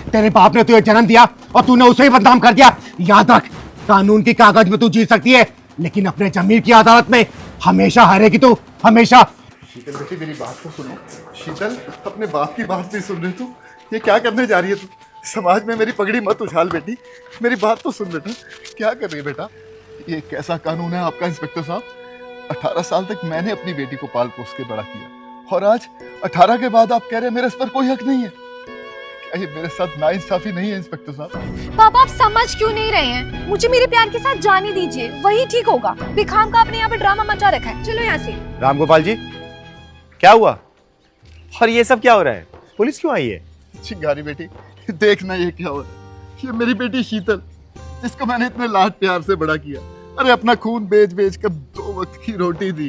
तेरे बाप ने तुझे जन्म दिया और तूने उसे ही बदनाम कर दिया। याद रख, कानून की कागज में तू जीत सकती है, लेकिन अपने जमीर की अदालत में हमेशा हारेगी तू, हमेशा। शीतल बेटी मेरी बात तो सुनो। शीतल, अपने बाप की बात नहीं सुन रही तू। ये क्या करने जा रही है तू? समाज में मेरी पगड़ी मत उछाल बेटी, मेरी बात तो सुन बेटा। क्या कर रही है बेटा? ये कैसा कानून है आपका इंस्पेक्टर साहब? 18 साल तक मैंने अपनी बेटी को पाल पोस के बड़ा किया, और आज 18 के बाद आप कह रहे हैं मेरे इस पर कोई हक नहीं है? क्या ये मेरे साथ नाइंसाफी नहीं है इंस्पेक्टर साहब? पापा आप समझ क्यों नहीं रहे हैं? मुझे मेरे प्यार के साथ जाने दीजिए, वही ठीक होगा। बेखाम का आपने यहाँ पे ड्रामा मचा रखा है। चलो यहाँ से। रामगोपाल जी, क्या हुआ और ये सब क्या हो रहा है? पुलिस क्यों आई है? चिंगारी बेटी, देखना ये क्या हो रहा है। ये मेरी बेटी शीतल, जिसको मैंने इतने लाड प्यार से बड़ा किया। अरे अपना खून बेच बेच कर 2 वक्त की रोटी दी।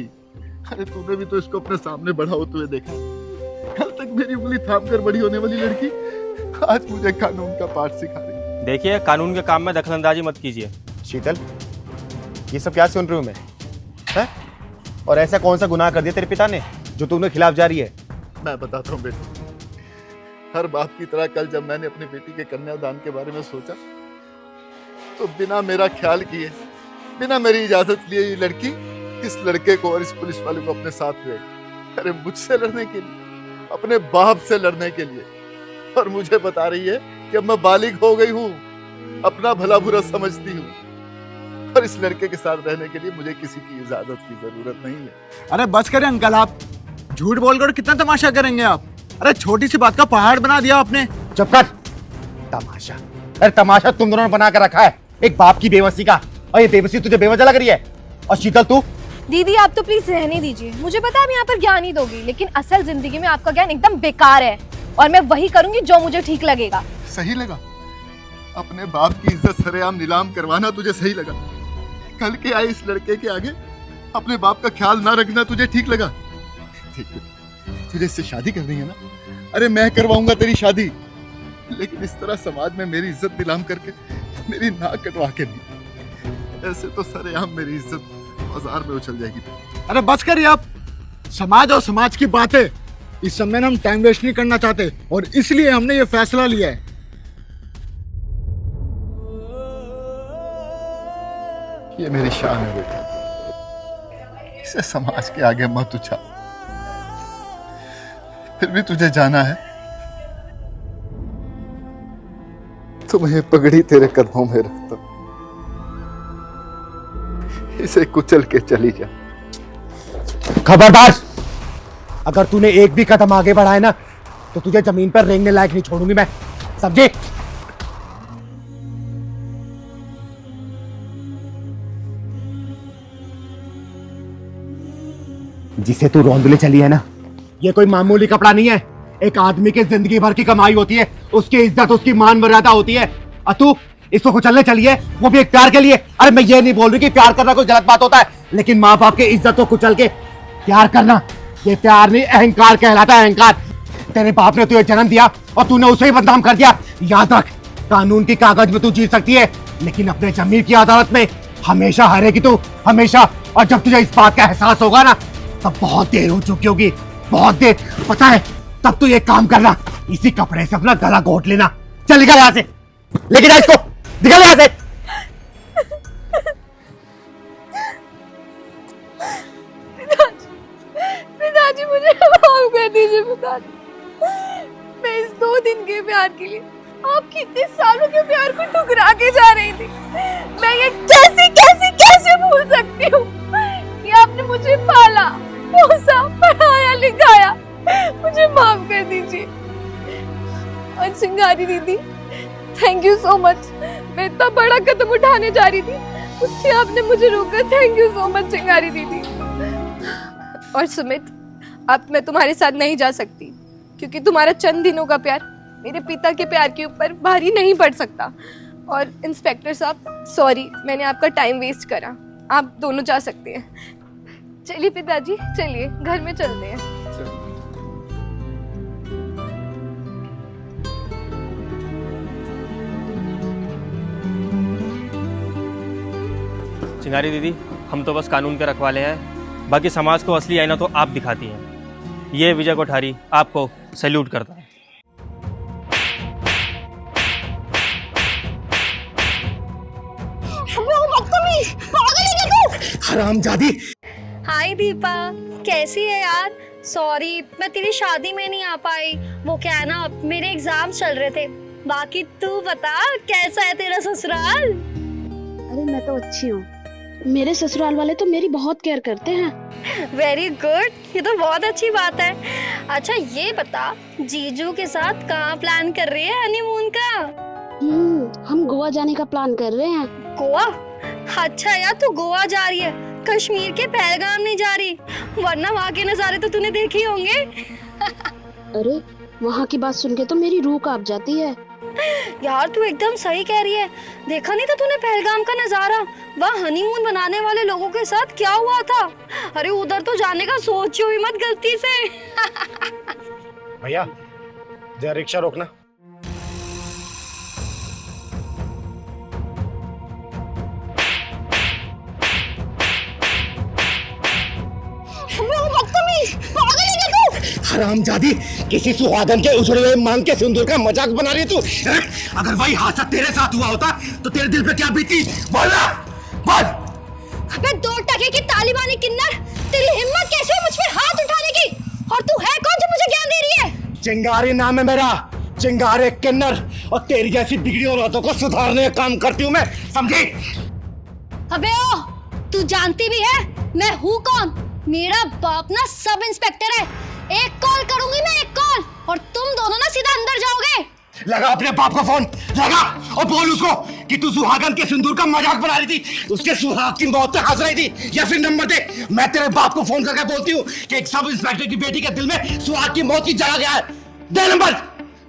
अरे तूने भी तो इसको अपने सामने बड़ा होते हुए देखा। कल तक मेरी उंगली थाम कर बड़ी होने वाली लड़की आज मुझे कानून का पाठ सिखा रही। देखिए, कानून के काम में दखलंदाजी मत कीजिए। शीतल, ये सब क्या सुन रही हूँ मैं? है? और ऐसा कौन सा गुनाह कर दिया तेरे पिता ने जो तू उनके खिलाफ जारी है? मैं बताता हूँ बेटी, हर बाप की तरह कल जब मैंने अपनी बेटी के कन्यादान के बारे में सोचा, तो बिना मेरा ख्याल किए, बिना मेरी इजाजत लिए ये लड़की इस लड़के को और इस पुलिस वाले को अपने साथ ले। अरे मुझसे लड़ने के लिए, अपने बाप से लड़ने के लिए। और मुझे बता रही है कि अब मैं बालिग हो गई हूँ, अपना भला बुरा समझती हूँ, और इस लड़के के साथ रहने के लिए मुझे किसी की इजाजत की जरूरत नहीं है। अरे बस करें अंकल, आप झूठ बोलकर कितना तमाशा करेंगे आप? अरे छोटी सी बात का पहाड़ बना दिया आपने। चुप कर। तमाशा? अरे तमाशा तुम दोनों ने बना कर रखा है, एक बाप की बेबसी का। और ये बेबसी तुझे बेवजह लग रही है। और शीतल तू? दीदी आप तो प्लीज रहने दीजिए। मुझे पता है आप यहाँ पर ज्ञान ही दोगी, लेकिन असल जिंदगी में आपका ज्ञान एकदम बेकार है, और मैं वही करूंगी जो मुझे ठीक लगेगा। सही लगा? अपने बाप की इज्जत सरेआम नीलाम करवाना तुझे सही लगा? कल के आए इस लड़के के आगे अपने बाप का ख्याल ना रखना तुझे ठीक लगा? ठीक है, तुझे इससे शादी करनी है ना? अरे मैं करवाऊंगा तेरी शादी, लेकिन इस तरह समाज में मेरी इज्जत नीलाम करके मेरी नाक कटवा के नहीं। ऐसे तो सरेआम मेरी इज्जत बाजार में उछल जाएगी। अरे बस करिए आप। समाज और समाज की बातें, इस समय में हम टाइम वेस्ट नहीं करना चाहते, और इसलिए हमने ये फैसला लिया है। ये मेरी शान है बेटा, इसे समाज के आगे मत उछाल। फिर भी तुझे जाना है तो मैं ये पगड़ी तेरे कदमों में रखता हूं, इसे कुचल के चली जा। खबरदार, अगर तूने एक भी कदम आगे बढ़ाए ना, तो तुझे जमीन पर रेंगने लायक नहीं छोड़ूंगी मैं, समझे? जिसे तू रौंदले चली है ना, ये कोई मामूली कपड़ा नहीं है। एक आदमी की जिंदगी भर की कमाई होती है, उसकी इज्जत, उसकी मान मर्यादा होती है, और तू इसको कुचलने चली है, वो भी एक प्यार के लिए। अरे मैं ये नहीं बोल रही कि प्यार करना कोई गलत बात होता है, लेकिन माँ बाप की इज्जत को कुचल के प्यार करना, ये प्यार नहीं, अहंकार कहलाता है, अहंकार। तेरे बाप ने तुझे जन्म दिया और तूने उसे ही बदनाम कर दिया। याद रख, कानून की कागज में तू जीत सकती है, लेकिन अपने जमीर की अदालत में हमेशा हारेगी तू, हमेशा। और जब तुझे इस बात का एहसास होगा ना, तब बहुत देर हो चुकी होगी, बहुत देर। पता है, तब तू ये काम करना, इसी कपड़े से अपना गला घोट लेना। चल निकल यहाँ से, लेके जा इसको, निकल यहाँ से। पिताजी मुझे माफ कर दीजिए पिताजी। मैं इस 2 दिन के प्यार के लिए आपके इतने सालों के प्यार को ठुकरा के जा रही थी। मैं ये कैसे कैसे कैसे भूल सकती हूँ कि आपने मुझे पाला, पोसा, पढ़ाया, लिखाया। मुझे माफ कर दीजिए। और चिंगारी दीदी, थैंक यू सो मच। मैं इतना बड़ा कदम उठाने जा रही थी, उससे आपने मुझे रोका। थैंक यू सो मच चिंगारी दीदी। और सुमित, अब मैं तुम्हारे साथ नहीं जा सकती, क्योंकि तुम्हारा चंद दिनों का प्यार मेरे पिता के प्यार के ऊपर भारी नहीं पड़ सकता। और इंस्पेक्टर साहब, सॉरी, मैंने आपका टाइम वेस्ट करा। आप दोनों जा सकते हैं। चलिए पिताजी, चलिए घर में चलते हैं। चिंगारी दीदी, हम तो बस कानून के रखवाले हैं, बाकी समाज को असली आईना तो आप दिखाती हैं। ये विजय कोठारी आपको सैल्यूट करता है। बदतमीज, पागल है क्या तू? हरामजादी। हाय दीपा, कैसी है यार? सॉरी मैं तेरी शादी में नहीं आ पाई, वो क्या है ना मेरे एग्जाम चल रहे थे। बाकी तू बता कैसा है तेरा ससुराल? अरे मैं तो अच्छी हूँ, मेरे ससुराल वाले तो मेरी बहुत केयर करते हैं। वेरी गुड, ये तो बहुत अच्छी बात है। अच्छा ये बता, जीजू के साथ कहाँ प्लान कर रही है हनीमून का? हम गोवा जाने का प्लान कर रहे हैं। गोवा? अच्छा यार तू गोवा जा रही है, कश्मीर के पहलगाम नहीं जा रही, वरना वहाँ के नज़ारे तो तूने देखे ही होंगे। अरे वहाँ की बात सुन के तो मेरी रूह कांप जाती है। यार तू एकदम सही कह रही है, देखा नहीं था तूने पहलगाम का नज़ारा? वहाँ हनीमून बनाने वाले लोगों के साथ क्या हुआ था? अरे उधर तो जाने का सोचो ही मत गलती से। भैया जरा रिक्शा रोकना। पागल है क्या तू? हरामजादी, किसी सुहागन के उछड़े हुए मांग के सिंदूर का मजाक बना रही है तू, हैं? अगर वही हादसा तेरे साथ हुआ होता तो तेरे दिल पे क्या बीती? बोल ना, बोल। अबे 2 टके की तालिबानी किन्नर, तेरी हिम्मत कैसे है मुझ पे हाथ उठाने की? और तू है कौन जो मुझे ज्ञान दे रही है? चिंगारी नाम है मेरा, चिंगारे किन्नर, और तेरी जैसी बिगड़ी औरतों को सुधारने का काम करती हूँ मैं, समझी? अबे ओ, तू जानती भी है मैं हूँ कौन? मेरा बाप ना सब इंस्पेक्टर है। एक कॉल करूंगी मैं, एक कॉल, और तुम दोनों ना सीधा अंदर जाओगे। लगा अपने बाप को फोन, लगा और बोल उसको कि तू सुहागन के सिंदूर का मजाक बना रही थी, उसके सुहाग की मौत पे हंस रही थी। या फिर नंबर दे, मैं तेरे बाप को फोन करके बोलती हूँ कि एक सब इंस्पेक्टर की बेटी के दिल में सुहाग की मौत की जगह गया है। दे नंबर।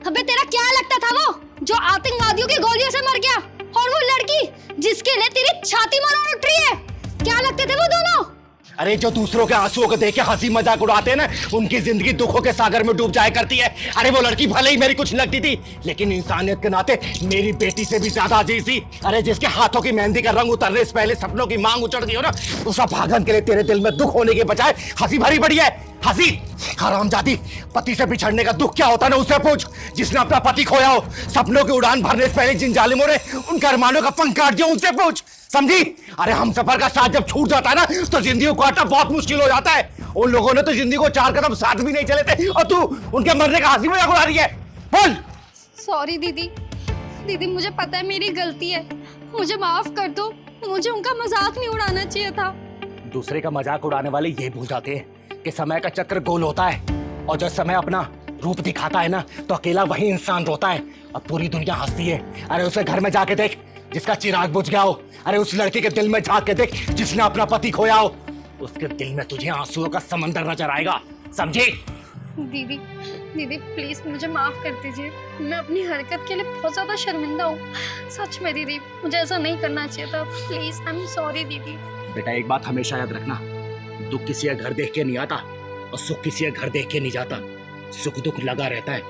अबे तेरा क्या लगता था वो जो आतंकवादियों की गोलियों से मर गया, और वो लड़की जिसके लिए तेरी छाती मरोड़ उठ रही है, क्या लगते थे वो दोनों? अरे जो दूसरों के आंसुओं को देख के हंसी मजाक उड़ाते हैं ना, उनकी जिंदगी दुखों के सागर में डूब जाया करती है। अरे वो लड़की भले ही मेरी कुछ लगती थी, लेकिन इंसानियत के नाते मेरी बेटी से भी ज्यादा अजीज थी। अरे जिसके हाथों की मेहंदी का रंग उतरने से पहले सपनों की मांग उचड़ गई हो ना, उस भागन के लिए तेरे दिल में दुख होने के बजाय हंसी भरी पड़ी है। हंसी। हरामजादी, पति से बिछड़ने का दुख क्या होता है ना उससे पूछ, जिसने अपना पति खोया हो। सपनों की उड़ान भरने से पहले जिन जालिमों ने उनके अरमानों का पंख काट दिया, उनसे पूछ, समझी? अरे हम सफर का साथ जब छूट जाता है ना, तो जिंदगी को काटना बहुत मुश्किल हो जाता है। उन लोगों ने तो जिंदगी को 4 कदम साथ भी नहीं चले थे, और तू उनके मरने का हंसी मजाक उड़ा रही है। बोल। सॉरी दीदी, दीदी मुझे पता है मेरी गलती है, मुझे माफ कर दो, मुझे उनका मजाक नहीं उड़ाना चाहिए था। दूसरे का मजाक उड़ाने वाले ये भूल जाते हैं कि समय का चक्र गोल होता है, और जब समय अपना रूप दिखाता है ना, तो अकेला वही इंसान रोता है और पूरी दुनिया हंसती है। अरे उसे घर में जाके देख जिसका चिराग बुझ गया हो। अरे उस लड़की के दिल में झांक के देख जिसने अपना पति खोया हो। उसके दिल में तुझे आंसुओं का समंदर नजर आएगा, समझी? दीदी, दीदी प्लीज मुझे माफ कर दीजिए, मैं अपनी हरकत के लिए बहुत ज्यादा शर्मिंदा हूँ। सच में दीदी, मुझे ऐसा नहीं करना चाहिए था। प्लीज आई एम सॉरी दीदी। बेटा एक बात हमेशा याद रखना, दुख किसी का घर देख के नहीं आता और सुख किसी का घर देख के नहीं जाता। सुख दुख लगा रहता है,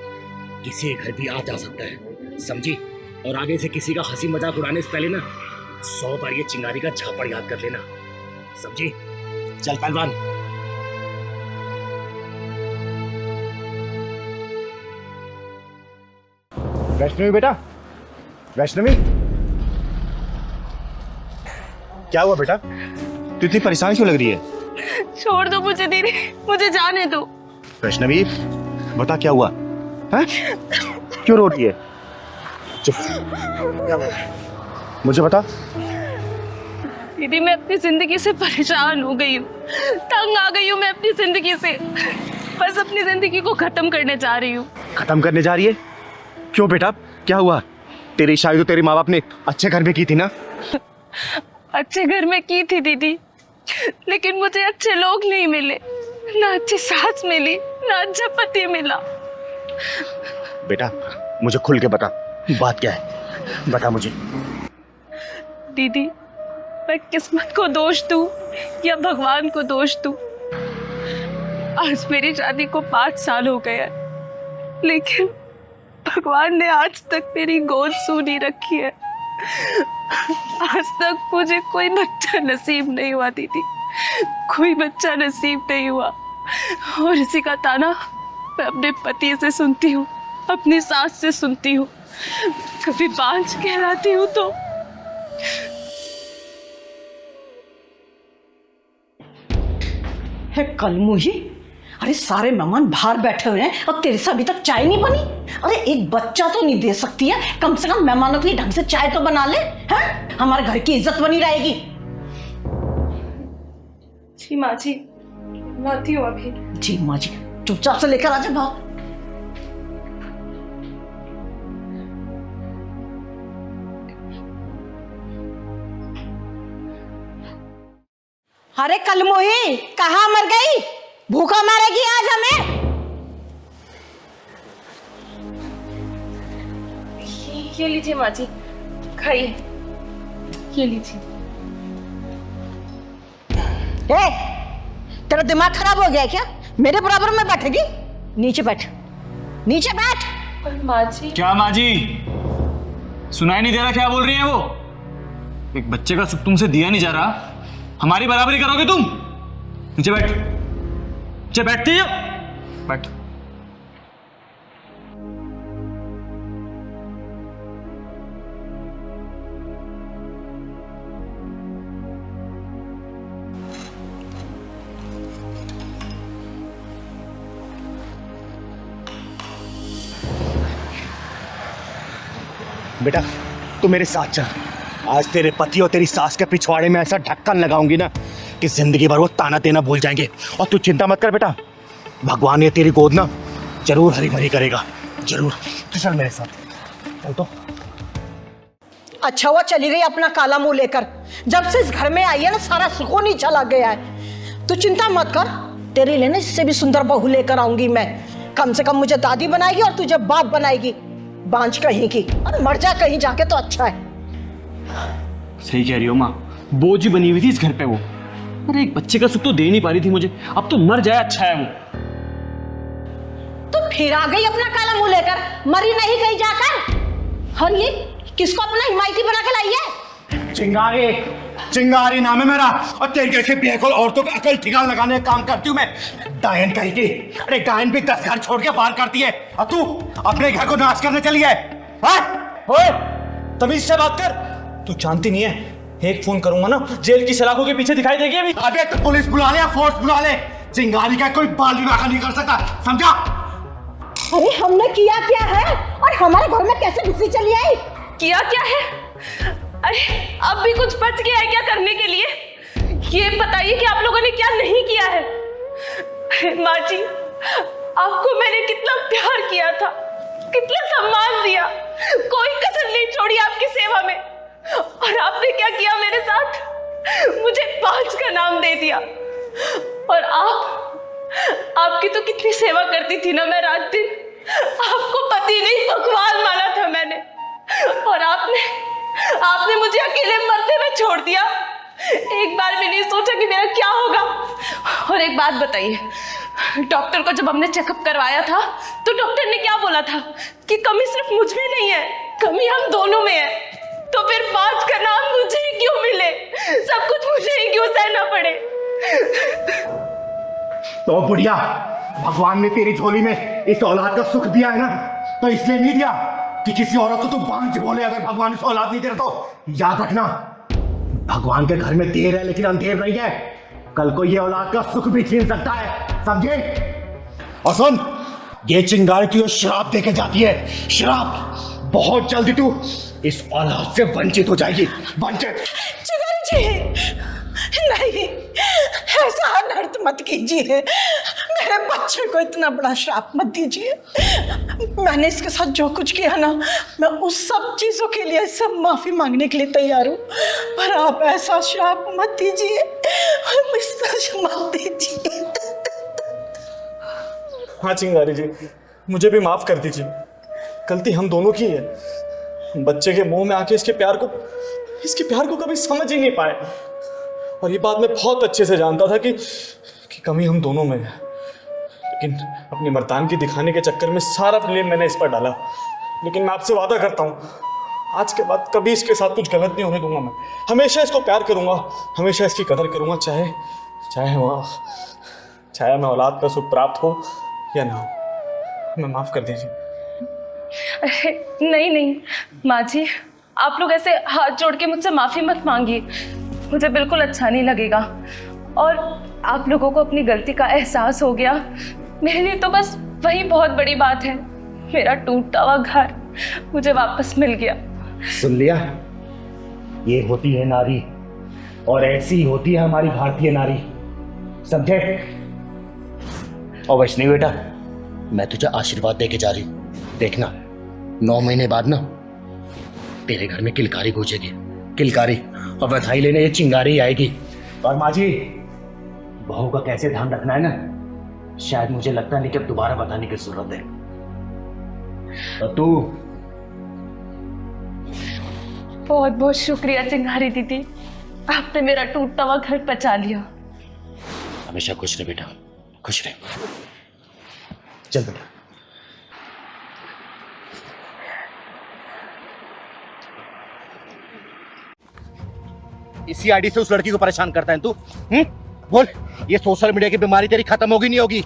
किसी के घर भी आ जा सकता है, समझी? और आगे से किसी का हंसी मजाक उड़ाने से पहले ना 100 बार ये चिंगारी का झापड़ याद कर लेना, समझी? चल पहलवान। वैष्णवी बेटा, वैष्णवी क्या हुआ बेटा? तू इतनी परेशान क्यों लग रही है? छोड़ दो मुझे दीदी, मुझे जाने दो। वैष्णवी बता क्या हुआ है? क्यों रो रही है? चुप, क्या हुआ? मुझे बता। दीदी मैं अपनी जिंदगी से परेशान हो गई हूँ, तंग आ गई हूँ मैं अपनी जिंदगी से, बस अपनी जिंदगी को खत्म करने जा रही हूँ। खत्म करने जा रही है? क्यों बेटा, क्या हुआ? तेरी शादी तो तेरे माँ बाप ने अच्छे घर में की थी ना? अच्छे घर में की थी दीदी, लेकिन मुझे अच्छे लोग नहीं मिले, ना अच्छी सास मिली, ना अच्छा पति मिला। बेटा मुझे खुल के बता, बात क्या है? बता मुझे। दीदी मैं किस्मत को दोष दूं या भगवान को दोष दूं? आज मेरी शादी को 5 साल हो गए हैं, लेकिन भगवान ने आज तक मेरी गोद सू नहीं रखी है। आज तक मुझे कोई बच्चा नसीब नहीं हुआ दीदी, कोई बच्चा नसीब नहीं हुआ। और इसी का ताना मैं अपने पति से सुनती हूँ, अपनी सास से सुनती हूँ, कभी बांझ कहलाती हूँ तो है कलमुही, अरे सारे मेहमान बाहर बैठे हुए हैं और तेरे से अभी तक चाय नहीं बनी। अरे एक बच्चा तो नहीं दे सकती है, कम से कम मेहमानों के लिए ढंग से चाय तो बना ले, हैं? हमारे घर की इज्जत बनी रहेगी। जी माँ जी, लाती हूँ अभी। जी माँ जी, चुपचाप से लेकर आ जा भाव। अरे कलमुही कहाँ मर गई, भूखा मारेगी आज हमें। ये लीजिए माँ जी, खाइए, ये लीजिए। ए, तेरा दिमाग खराब हो गया क्या? मेरे बराबर में बैठेगी? नीचे बैठ, नीचे बैठ। पर माँ जी। क्या माँ जी, सुनाई नहीं दे रहा क्या बोल रही है वो? एक बच्चे का सुख तुमसे दिया नहीं जा रहा, हमारी बराबरी करोगे तुम? नीचे बैठ, नीचे बैठती हो, बैठ। बेटा तू मेरे साथ चल। आज तेरे पति और तेरी सास के पिछवाड़े में ऐसा ढक्कन लगाऊंगी ना कि जिंदगी भर वो ताना देना भूल जाएंगे। और तू चिंता मत कर बेटा, भगवान ये तेरी गोद ना जरूर हरी भरी करेगा, जरूर। तो चल मेरे साथ चल। तो अच्छा हुआ चली गई अपना काला मुंह लेकर, जब से इस घर में आई है ना सारा सुकून ही चला गया है। तू चिंता मत कर, तेरे लिए ना इससे भी सुंदर बहू लेकर आऊंगी मैं। कम से कम मुझे दादी बनाएगी और तुझे बाप बनाएगी, बांझ कहीं की, और मर जा कहीं जाके तो अच्छा है। सही कह रही हो माँ, बोझ बनी हुई थी इस घर पे वो। अरे एक बच्चे का सुख तो दे नहीं पा रही थी मुझे, अब तो मर जाए अच्छा है वो। तो फिर आ गई अपना काला मुंह लेकर, मरी नहीं कहीं जाकर। और ये किसको अपना हिमायती बना के लाई है? चिंगारी, चिंगारी नाम है मेरा। और तेरे जैसे बेअकल औरतों पे अकल ठिकाना लगाने का काम करती हूँ मैं, डायन कहीं की। अरे डायन भी 10 घर छोड़ के पार करती है, और तू अपने घर को नाश करने चली है। ओए, तमीज से बात कर। तू जानती नहीं है, एक फोन करूंगा ना जेल की सलाखों के पीछे दिखाई देगी अभी। अबे तो पुलिस बुला ले या फोर्स बुला ले, चिंगारी का कोई बाल भी बाका नहीं कर सकता, समझा? अरे हमने किया क्या है और हमारे घर में कैसे घुसी चली आई? किया क्या है? अरे अब भी कुछ बच गया है क्या करने के लिए? ये बताइए कि आप लोगों ने क्या नहीं किया है। माँ जी, आपको मैंने कितना प्यार किया था, कितना सम्मान दिया, कोई कसर नहीं छोड़ी आपकी सेवा में। और आपने क्या किया मेरे साथ? मुझे 5 का नाम दे दिया। और आपकी तो कितनी सेवा करती थी ना मैं रात दिन। आपको पति नहीं भगवान माना था मैंने, और आपने मुझे अकेले मरते हुए छोड़ दिया। एक बार भी नहीं सोचा कि मेरा क्या होगा। और एक बात बताइए, डॉक्टर को जब हमने चेकअप करवाया था तो डॉक्टर ने क्या बोला था कि कमी सिर्फ मुझ में नहीं है, कमी हम दोनों में है। तो फिर 5 का नाम मुझे ही क्यों मिले? सब कुछ मुझे ही क्यों सहना पड़े? तो बुढ़िया, भगवान ने तेरी झोली में इस औलाद का सुख दिया है ना, तो इसलिए नहीं दिया कि किसी औरत को तू बांझ बोले। अगर भगवान इस औलाद नहीं दे रहा तो याद रखना, भगवान के घर में देर है लेकिन अंधेर नहीं है। कल को ये औलाद का सुख भी छीन सकता है, समझे? और सुन, ये चिंगारी तुझे श्राप देके जाती है, श्राप। बहुत जल्दी तू इस औलाद से वंचित हो जाएगी, वंचित। चिंगारी जी, नहीं, ऐसा अनर्थ मत कीजिए, मेरे बच्चे को इतना बड़ा श्राप मत दीजिए। मैंने इसके साथ जो कुछ किया ना, मैं उस सब चीजों के लिए सब माफी मांगने के लिए तैयार हूँ, पर आप ऐसा श्राप मत दीजिए, मत दीजिए। हाँ चिंगारी जी, मुझे भी माफ कर दीजिए, गलती हम दोनों की है। बच्चे के मुंह में आके इसके प्यार को कभी समझ ही नहीं पाए। और ये बात मैं बहुत अच्छे से जानता था कि कमी हम दोनों में है, लेकिन अपनी मर्दानगी दिखाने के चक्कर में सारा ब्लेम मैंने इस पर डाला। लेकिन मैं आपसे वादा करता हूँ, आज के बाद कभी इसके साथ कुछ गलत नहीं होने दूंगा। मैं हमेशा इसको प्यार करूंगा, हमेशा इसकी कदर करूंगा, चाहे मैं औलाद का सुख प्राप्त हो या ना हो। मैं माफ कर दीजिए। अरे नहीं माँ जी, आप लोग ऐसे हाथ जोड़ के मुझसे माफी मत मांगिए, मुझे बिल्कुल अच्छा नहीं लगेगा। और आप लोगों को अपनी गलती का एहसास हो गया, मेरे लिए तो बस वही बहुत बड़ी बात है। मेरा टूटा हुआ घर मुझे वापस मिल गया। सुन लिया, ये होती है नारी, और ऐसी ही होती है हमारी भारतीय नारी, समझे? और वैष्णवी बेटा, मैं तुझे आशीर्वाद देके जा रही हूं। देखना 9 महीने बाद ना तेरे घर में किलकारी गूंजेगी, किलकारी, और बधाई लेने ये चिंगारी आएगी। और माँ जी, बहू का कैसे ध्यान रखना है ना, शायद मुझे लगता नहीं कि अब दोबारा बताने की जरूरत है। और तू बहुत बहुत शुक्रिया चिंगारी दीदी, आपने मेरा टूटा हुआ घर बचा लिया। हमेशा खुश रहे बेटा, खुश रहे। चल बेटा। इसी आईडी से उस लड़की को परेशान करता है तू? बोल, ये सोशल मीडिया की बीमारी तेरी खत्म होगी नहीं होगी?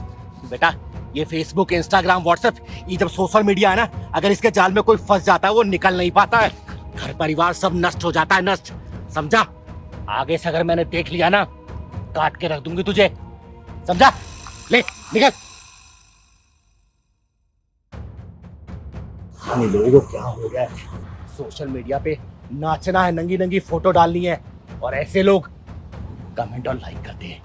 बेटा, ये फेसबुक, इंस्टाग्राम, व्हाट्सएप, ये जब सोशल मीडिया है ना, अगर इसके जाल में कोई फंस जाता है वो निकल नहीं पाता है। घर परिवार सब नष्ट हो जाता है, नष्ट, समझा? आगे से अगर मैंने देख लिया ना, काट के रख दूंगी तुझे, समझा? ले निकल। इन लोगों को क्या हो गया है? सोशल मीडिया पे नाचना है, नंगी नंगी फोटो डालनी है, और ऐसे लोग कमेंट और लाइक करते हैं।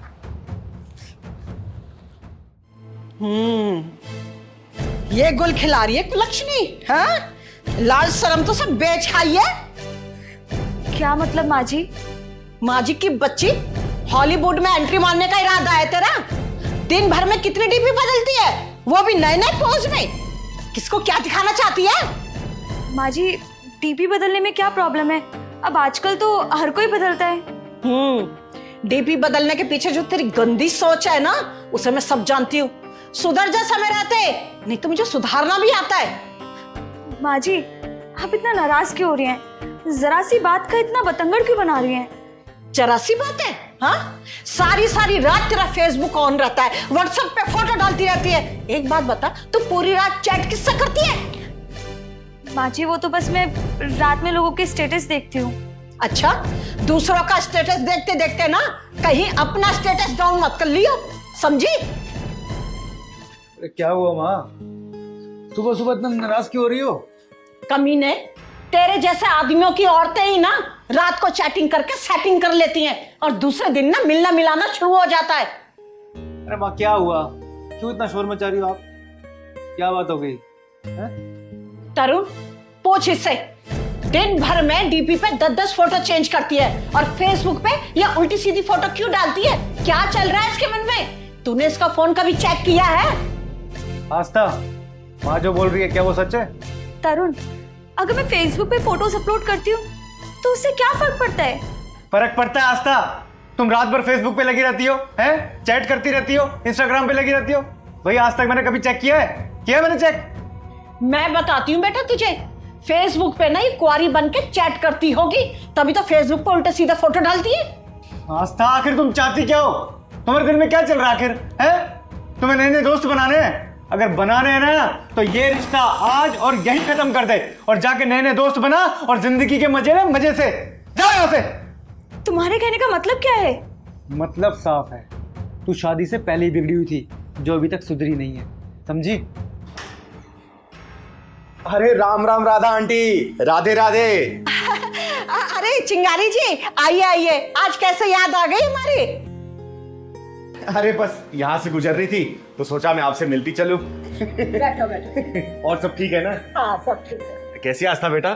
ये गुल खिला रही है कुलक्षणी, हाँ? लाल शर्म तो सब बेच आई है। क्या मतलब माँ जी? माँ जी की बच्ची, हॉलीवुड में एंट्री मारने का इरादा है तेरा? दिन भर में कितनी डीपी बदलती है, वो भी नए नए पोज में। किसको क्या दिखाना चाहती है? माँ जी, डीपी बदलने में क्या प्रॉब्लम है? अब आजकल तो हर कोई बदलता है। डीपी बदलने के पीछे जो तेरी गंदी सोच है ना, उसे मैं सब जानती हूँ। सुधर जा समय रहते, नहीं तो मुझे सुधारना भी आता है। माँ जी, आप इतना नाराज क्यों हो रही हैं? जरा सी बात का इतना बतंगड़ क्यों बना रही हैं? जरा सी बात है, हाँ? सारी रात तेरा फेसबुक ऑन रहता है, व्हाट्सएप पे फोटो डालती रहती है। एक बात बता, तू पूरी रात चैट किससे करती है? माँ जी, वो तो बस मैं रात में लोगों के स्टेटस देखती हूँ। अच्छा, दूसरों का स्टेटस देखते देखते ना कहीं अपना स्टेटस डाउन मत कर लियो, समझी? क्या हुआ माँ, सुबह सुबह इतना नाराज क्यों हो रही हो? कमीने, तेरे जैसे आदमियों की औरतें ही ना रात को चैटिंग करके सेटिंग कर लेती हैं, और दूसरे दिन ना मिलना मिलाना शुरू हो जाता है। अरे माँ, क्या हुआ? क्यों इतना शोर मचा रही हो आप? क्या बात हो गई? तरुण, पूछ इससे। दिन भर में डीपी पे 10-10 फोटो चेंज करती है, और फेसबुक पे या उल्टी सीधी फोटो क्यों डालती है? क्या चल रहा है इसके मन में? तूने इसका फोन कभी चेक किया है? आस्था, माँ जो बोल रही है क्या वो सच है? तरुण, अगर मैं फेसबुक पे फोटोज अपलोड करती हूँ तो उससे क्या फर्क पड़ता है? फर्क पड़ता है आस्था। तुम रात भर फेसबुक पे लगी रहती हो, हैं? चैट करती रहती हो, इंस्टाग्राम पे लगी रहती हो। भाई आज तक मैंने कभी चेक किया है? किया मैंने चेक? मैं बताती हूँ बेटा तुझे, फेसबुक पे ना ये कुंवारी बन के चैट करती होगी, तभी तो फेसबुक पे उल्टा सीधा फोटो डालती है। आस्था, आखिर तुम चाहती क्या हो? तुम्हारे दिल में क्या चल रहा है आखिर, है? तुम्हें नए नए दोस्त बनाने हैं? अगर बनाने हैं ना तो ये रिश्ता आज और यही खत्म कर दे, और जाके नए नए दोस्त बना और जिंदगी के मजे ले, मजे से। जाओ यहाँ से। तुम्हारे कहने का मतलब क्या है? मतलब साफ है, तू शादी से पहले ही बिगड़ी हुई थी, जो अभी तक सुधरी नहीं है, समझी? अरे राम राम राधा आंटी, राधे राधे। अरे चिंगारी जी, आइए आइए, आज कैसे याद आ गई हमारी? अरे बस यहाँ से गुजर रही थी तो सोचा मैं आपसे मिलती चलूं। बैठो बैठो। और सब ठीक है ना? हाँ सब ठीक है। कैसी आस्था बेटा,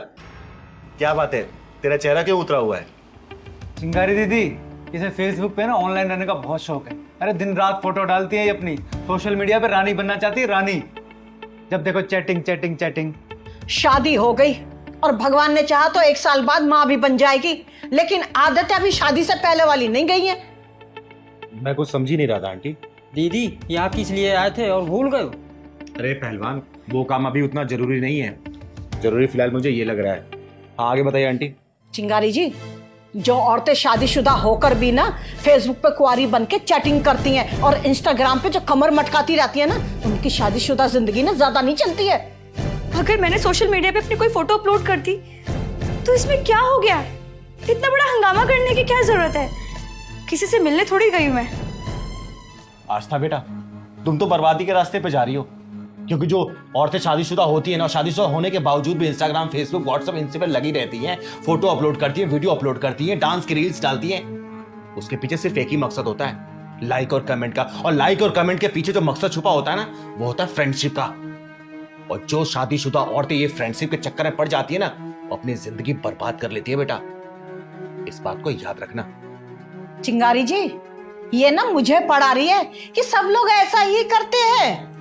क्या बात है, तेरा चेहरा क्यों उतरा हुआ है? चिंगारी दीदी, इसे फेसबुक पे ना ऑनलाइन रहने का बहुत शौक है। अरे दिन रात फोटो डालती है ये अपनी, सोशल मीडिया पे रानी बनना चाहती है, रानी। जब देखो चैटिंग चैटिंग चैटिंग। शादी हो गई और भगवान ने चाहा तो 1 साल बाद माँ भी बन जाएगी, लेकिन आदतें अभी शादी से पहले वाली नहीं गई हैं। मैं कुछ समझ ही नहीं रहा था आंटी। दीदी, यहाँ किस लिए आए थे और भूल गए? अरे पहलवान, वो काम अभी उतना जरूरी नहीं है, जरूरी फिलहाल मुझे ये लग रहा है। हाँ आगे बताइए आंटी। चिंगारी जी, जो औरतें शादीशुदा होकर भी ना फेसबुक पे कुंवारी बन के चैटिंग करती हैं और इंस्टाग्राम पे जो कमर मटकाती रहती है ना, उनकी शादीशुदा जिंदगी ना ज्यादा नहीं चलती है। अगर मैंने सोशल मीडिया पे अपनी कोई फोटो अपलोड कर दी तो इसमें क्या हो गया? इतना बड़ा हंगामा करने की क्या जरूरत है? किसी से मिलने थोड़ी गई मैं। आस्था बेटा, तुम तो बर्बादी के रास्ते पे जा रही हो, क्योंकि जो औरतें शादीशुदा होती है ना, शादीशुदा होने के बावजूद भी इंस्टाग्राम, फेसबुक, व्हाट्सएप, इनसे पे लगी रहती हैं, फोटो अपलोड करती हैं, वीडियो अपलोड करती हैं, डांस की रील्स डालती हैं, उसके पीछे सिर्फ एक ही मकसद होता है, लाइक और कमेंट का। और लाइक और कमेंट के पीछे जो मकसद छुपा होता है ना, वो होता है फ्रेंडशिप का। और जो शादीशुदा औरतें ये फ्रेंडशिप के चक्कर में पड़ जाती है ना, वो अपनी जिंदगी बर्बाद कर लेती है बेटा, इस बात को याद रखना। चिंगारी जी, ये ना मुझे पढ़ा रही है कि सब लोग ऐसा ही करते हैं।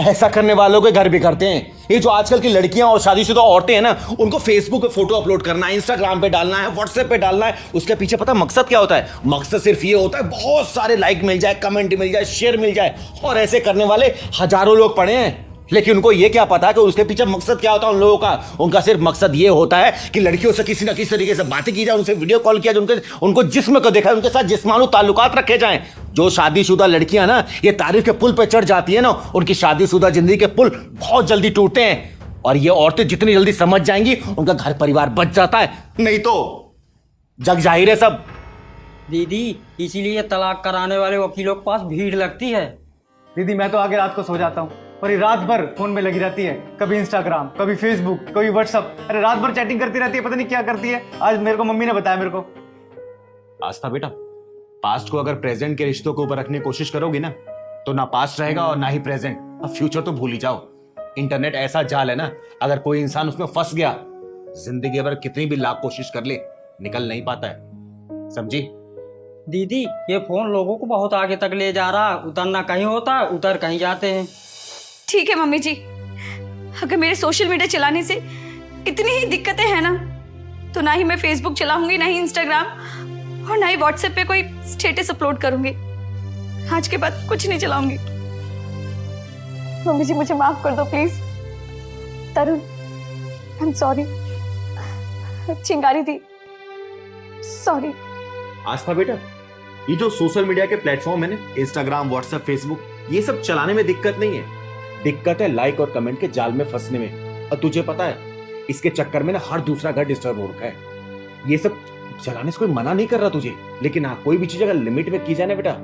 ऐसा करने वालों के घर भी करते हैं। ये जो आजकल की लड़कियां और शादीशुदा औरतें हैं ना, उनको फेसबुक पे फोटो अपलोड करना है, इंस्टाग्राम पे डालना है, व्हाट्सएप पे डालना है, उसके पीछे पता मकसद क्या होता है? मकसद सिर्फ ये होता है बहुत सारे लाइक मिल जाए, कमेंट मिल जाए, शेयर मिल जाए। और ऐसे करने वाले हजारों लोग पड़े हैं, लेकिन उनको ये क्या पता कि उसके पीछे मकसद क्या होता है उन लोगों का? उनका सिर्फ मकसद ये होता है कि लड़कियों से किसी ना किसी तरीके से बातें की जाए, उनसे वीडियो कॉल किया जाए, उनको जिस्म को देखा, उनके साथ जिस्मानु ताल्लुकात रखे जाएं। जो शादीशुदा लड़कियां ना ये तारीफ के पुल पे चढ़ जाती है ना, उनकी शादीशुदा जिंदगी के पुल बहुत जल्दी टूटते हैं। और ये औरतें जितनी जल्दी समझ जाएंगी, उनका घर परिवार बच जाता है, नहीं तो जग जाहिर है सब। दीदी, इसीलिए तलाक कराने वाले वकीलों के पास भीड़ लगती है। दीदी मैं तो आगे रात को सो जाता हूँ और ये रात भर फोन में लगी रहती है, कभी इंस्टाग्राम, कभी फेसबुक, कभी व्हाट्सअप। अरे रात भर चैटिंग करती रहती है, पता नहीं क्या करती है। आज मेरे को मम्मी ने बताया मेरे को। आस्था बेटा, पास्ट को अगर प्रेजेंट के रिश्तों के ऊपर रखने की कोशिश करोगी ना, तो ना पास्ट रहेगा और ना ही प्रेजेंट। अब फ्यूचर तो भूल ही जाओ। इंटरनेट ऐसा जाल है ना, अगर कोई इंसान उसमें फंस गया, जिंदगी भर कितनी भी लाख कोशिश कर ले, निकल नहीं पाता है, समझी? दीदी, ये फोन लोगों को बहुत आगे तक ले जा रहा है। उतरना कहीं होता है, उतर कहीं जाते हैं। ठीक है मम्मी जी, अगर मेरे सोशल मीडिया चलाने से इतनी ही दिक्कतें हैं ना, तो ना ही मैं फेसबुक चलाऊंगी, ना ही इंस्टाग्राम, और ना ही व्हाट्सएप पे कोई स्टेटस अपलोड करूंगी। आज के बाद कुछ नहीं चलाऊंगी। मम्मी जी मुझे माफ कर दो please. Tarun, I am sorry. चिंगारी थी, सॉरी। आस्था बेटा, ये जो सोशल मीडिया के प्लेटफॉर्म है ना, इंस्टाग्राम, व्हाट्सएप, फेसबुक, ये सब चलाने में दिक्कत नहीं है, दिक्कत है लाइक और कमेंट के जाल में फंसने में। और तुझे पता है, इसके चक्कर में ना हर दूसरा घर डिस्टर्ब हो रखा है। ये सब चलाने से कोई मना नहीं कर रहा तुझे, लेकिन हाँ, कोई भी चीज अगर लिमिट में की जाए ना बेटा,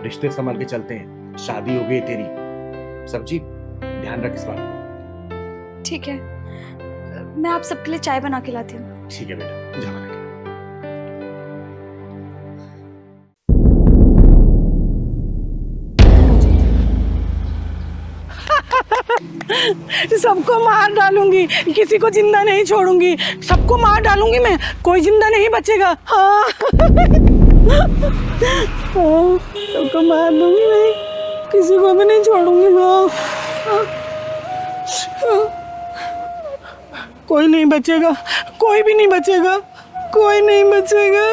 रिश्ते संभल के चलते हैं। शादी हो गई तेरी, सब्जी, ध्यान रख इस बात। ठीक है, मैं आप सबके लिए चाय बना के लाती हूँ। ठीक है बेटा, जा बना के। सबको मार डालूंगी, किसी को जिंदा नहीं छोड़ूंगी, सबको मार डालूंगी मैं, कोई जिंदा नहीं बचेगा। हाँ। सबको मार दूंगी मैं, किसी को भी नहीं छोड़ूंगी। हाँ। कोई नहीं बचेगा, कोई भी नहीं बचेगा, कोई नहीं बचेगा।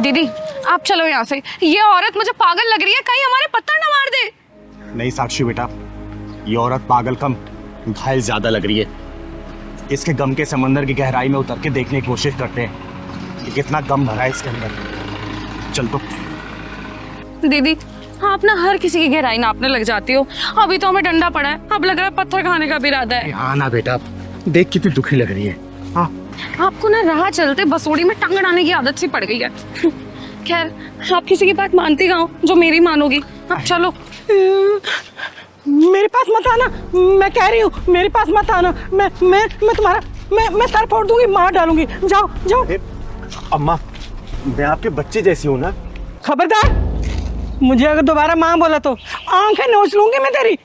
दीदी आप चलो यहाँ से, ये औरत मुझे पागल लग रही है, कहीं हमारे पत्थर न मार दे। नहीं साक्षी बेटा, ये औरत पागल कम घायल ज्यादा लग रही है। इसके गम के समंदर की गहराई में उतर के देखने की कोशिश करते हैं कि कितना गम भरा है इसके अंदर। चल तो। दीदी आप ना हर किसी की गहराई नापने लग जाती हो। अभी तो हमें डंडा पड़ा है, अब लग रहा है पत्थर खाने का भी इरादा है। हाँ ना बेटा, देख कितनी दुखी लग रही है। हाँ, आपको ना राह चलते बसोड़ी में टांग अड़ाने की आदत सी पड़ गई है। खैर, आप किसी की बात मानती कहाँ हो जो मेरी मानोगी। अब चलो। मेरे पास मत आना, मैं कह रही हूँ, मेरे पास मत आना। मैं तुम्हारा मैं सर फोड़ दूंगी, मार डालूंगी। जाओ जाओ। अम्मा, मैं आपके बच्चे जैसी हूँ ना। खबरदार, मुझे अगर दोबारा माँ बोला तो आंखें नोच लूंगी मैं तेरी।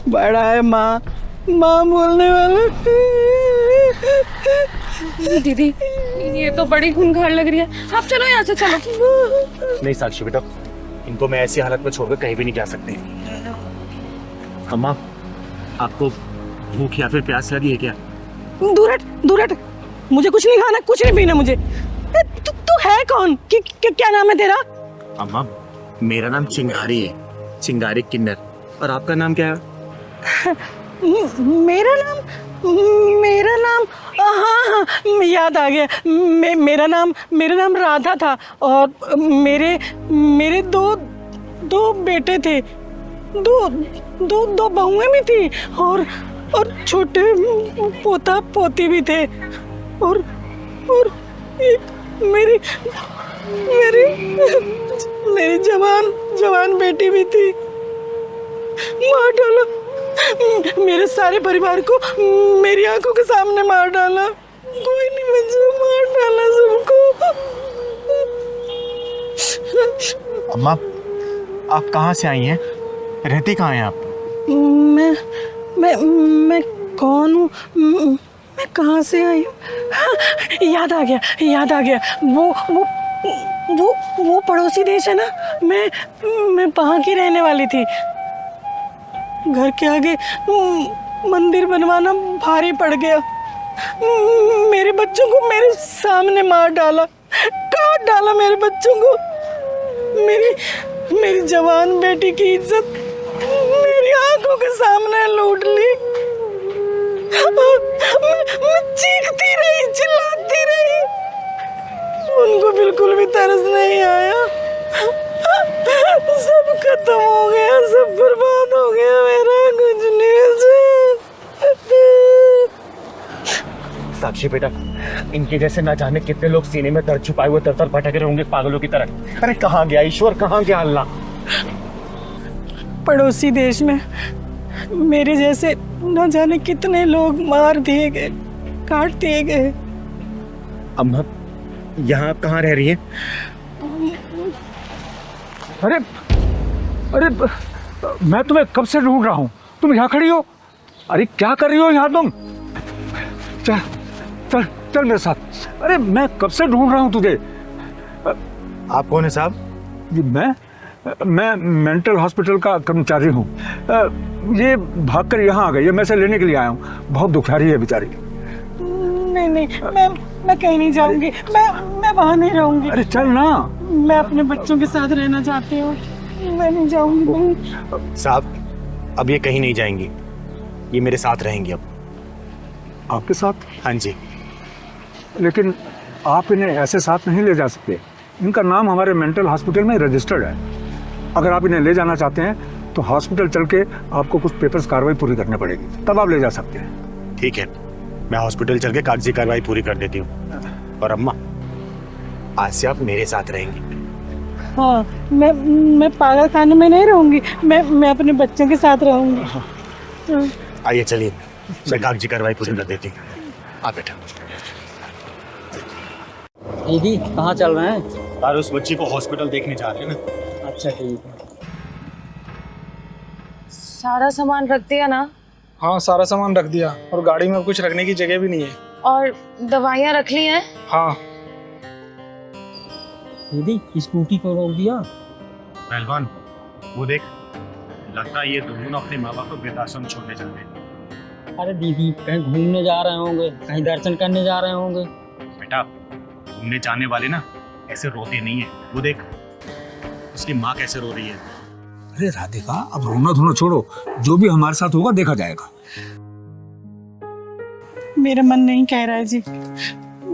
बड़ा है माँ बोलने वाला। दीदी ये तो बड़ी खूंखार लग रही है, आप चलो यहाँ से, चलो। नहीं साक्षी बेटा, इनको मैं ऐसी हालत में छोड़कर कहीं भी नहीं जा सकते। अम्मा, आपको भूख या फिर प्यास लगी है क्या? दूर हट, मुझे कुछ नहीं खाना, कुछ नहीं पीना मुझे। तू है कौन? क्या नाम है तेरा? अम्मा, मेरा नाम चिंगारी है, चिंगारी किन्नर। और आपका नाम क्या है? मेरा नाम हाँ, याद आ गया। मेरा नाम राधा था, और मेरे दो बेटे थे, दो बहुएं भी थी, और छोटे पोता पोती भी थे, और मेरी मेरी मेरी जवान बेटी भी थी, मार डाला। मेरे सारे परिवार को मेरी आंखों के सामने मार डाला। कोई नहीं बचा, मार डाला सबको। अम्मा, आप कहाँ से आई हैं? रहती कहाँ हैं आप? मैं कौन हूँ? मैं कहाँ से आई हूँ? हाँ, याद आ गया। वो पड़ोसी देश है ना, मैं वहाँ की रहने वाली थी। घर के आगे मंदिर बनवाना भारी पड़ गया। मेरे बच्चों को मेरे सामने मार डाला, काट डाला मेरे बच्चों को। मेरी जवान बेटी की इज्जत मेरी आंखों के सामने लूट ली। मैं चीखती रही, चिल्लाती रही, उनको बिल्कुल भी तरस नहीं आया। सब खत्म हो गया, सब बर्बाद हो गया, मेरा कुछ नहीं बचा। साक्षी बेटा, इनके जैसे ना जाने कितने लोग सीने में दर्द छुपाए हुए तर भटक रहे होंगे पागलों की तरह। अरे कहाँ गया ईश्वर, कहाँ गया अल्लाह? पड़ोसी देश में मेरे जैसे न जाने कितने लोग मार दिए गए, काट दिए गए। अम्मा, यहाँ आप कहाँ रह रही हैं? अरे मैं तुम्हें कब से ढूंढ रहा हूँ, तुम यहाँ खड़ी हो। अरे क्या कर रही हो यहाँ तुम? चल मेरे साथ। अरे मैं कब से ढूंढ रहा हूँ तुझे। आप कौन है साहब? जी मैं मेंटल हॉस्पिटल का कर्मचारी हूँ। ये भागकर यहाँ आ गई है, मैं इसे लेने के लिए आया हूँ। बहुत दुखियारी है बेचारी। नहीं मैं कहीं नहीं जाऊंगी, मैं वहाँ नहीं रहूंगी। अरे चल ना। मैं अपने बच्चों के साथ रहना चाहती हूँ, मैं नहीं जाऊंगी। साहब, अब ये कहीं नहीं जाएंगी, ये मेरे साथ रहेंगी। अब आपके साथ? हाँ जी। लेकिन आप इन्हें ऐसे साथ नहीं ले जा सकते। इनका नाम हमारे मेंटल हॉस्पिटल में रजिस्टर्ड है। अगर आप इन्हें ले जाना चाहते हैं तो हॉस्पिटल चल के आपको कुछ पेपर्स कार्रवाई पूरी करनी पड़ेगी, तब आप ले जा सकते हैं। ठीक है, मैं हॉस्पिटल चल के कागजी कार्रवाई पूरी कर देती हूँ। और अम्मा, आज से आप मेरे साथ रहेंगी। हाँ, मैं पागल खाने में नहीं रहूंगी, मैं अपने बच्चों के साथ रहूंगी। आइए चलिए, मैं कागजी कार्रवाई पूरी कर देती हूँ। आप बेटा। दीदी कहाँ चल रहे हैं? यार उस बच्ची को हॉस्पिटल देखने जा रहे हैं ना। अच्छा ठीक है। सारा सामान रख दिया ना? हाँ, सारा सामान रख दिया, और गाड़ी में कुछ रखने की जगह भी नहीं है। और दवाइयाँ रख ली हैं? हाँ। दीदी स्कूटी को रोक दिया। पहलवान, वो देख, लगता है ये दोनों अपने माँ बाप को वृद्धाश्रम छोड़ने जा रहे हैं। अरे दीदी कहीं घूमने जा रहे होंगे, कहीं दर्शन करने जा रहे होंगे। बेटा, घूमने जाने वाले ना ऐसे रोते नहीं है। वो देख, उसकी माँ कैसे रो रही है। अरे राधिका, अब रोना धोना छोड़ो, जो भी हमारे साथ होगा देखा जाएगा। मेरा मन नहीं कह रहा है जी,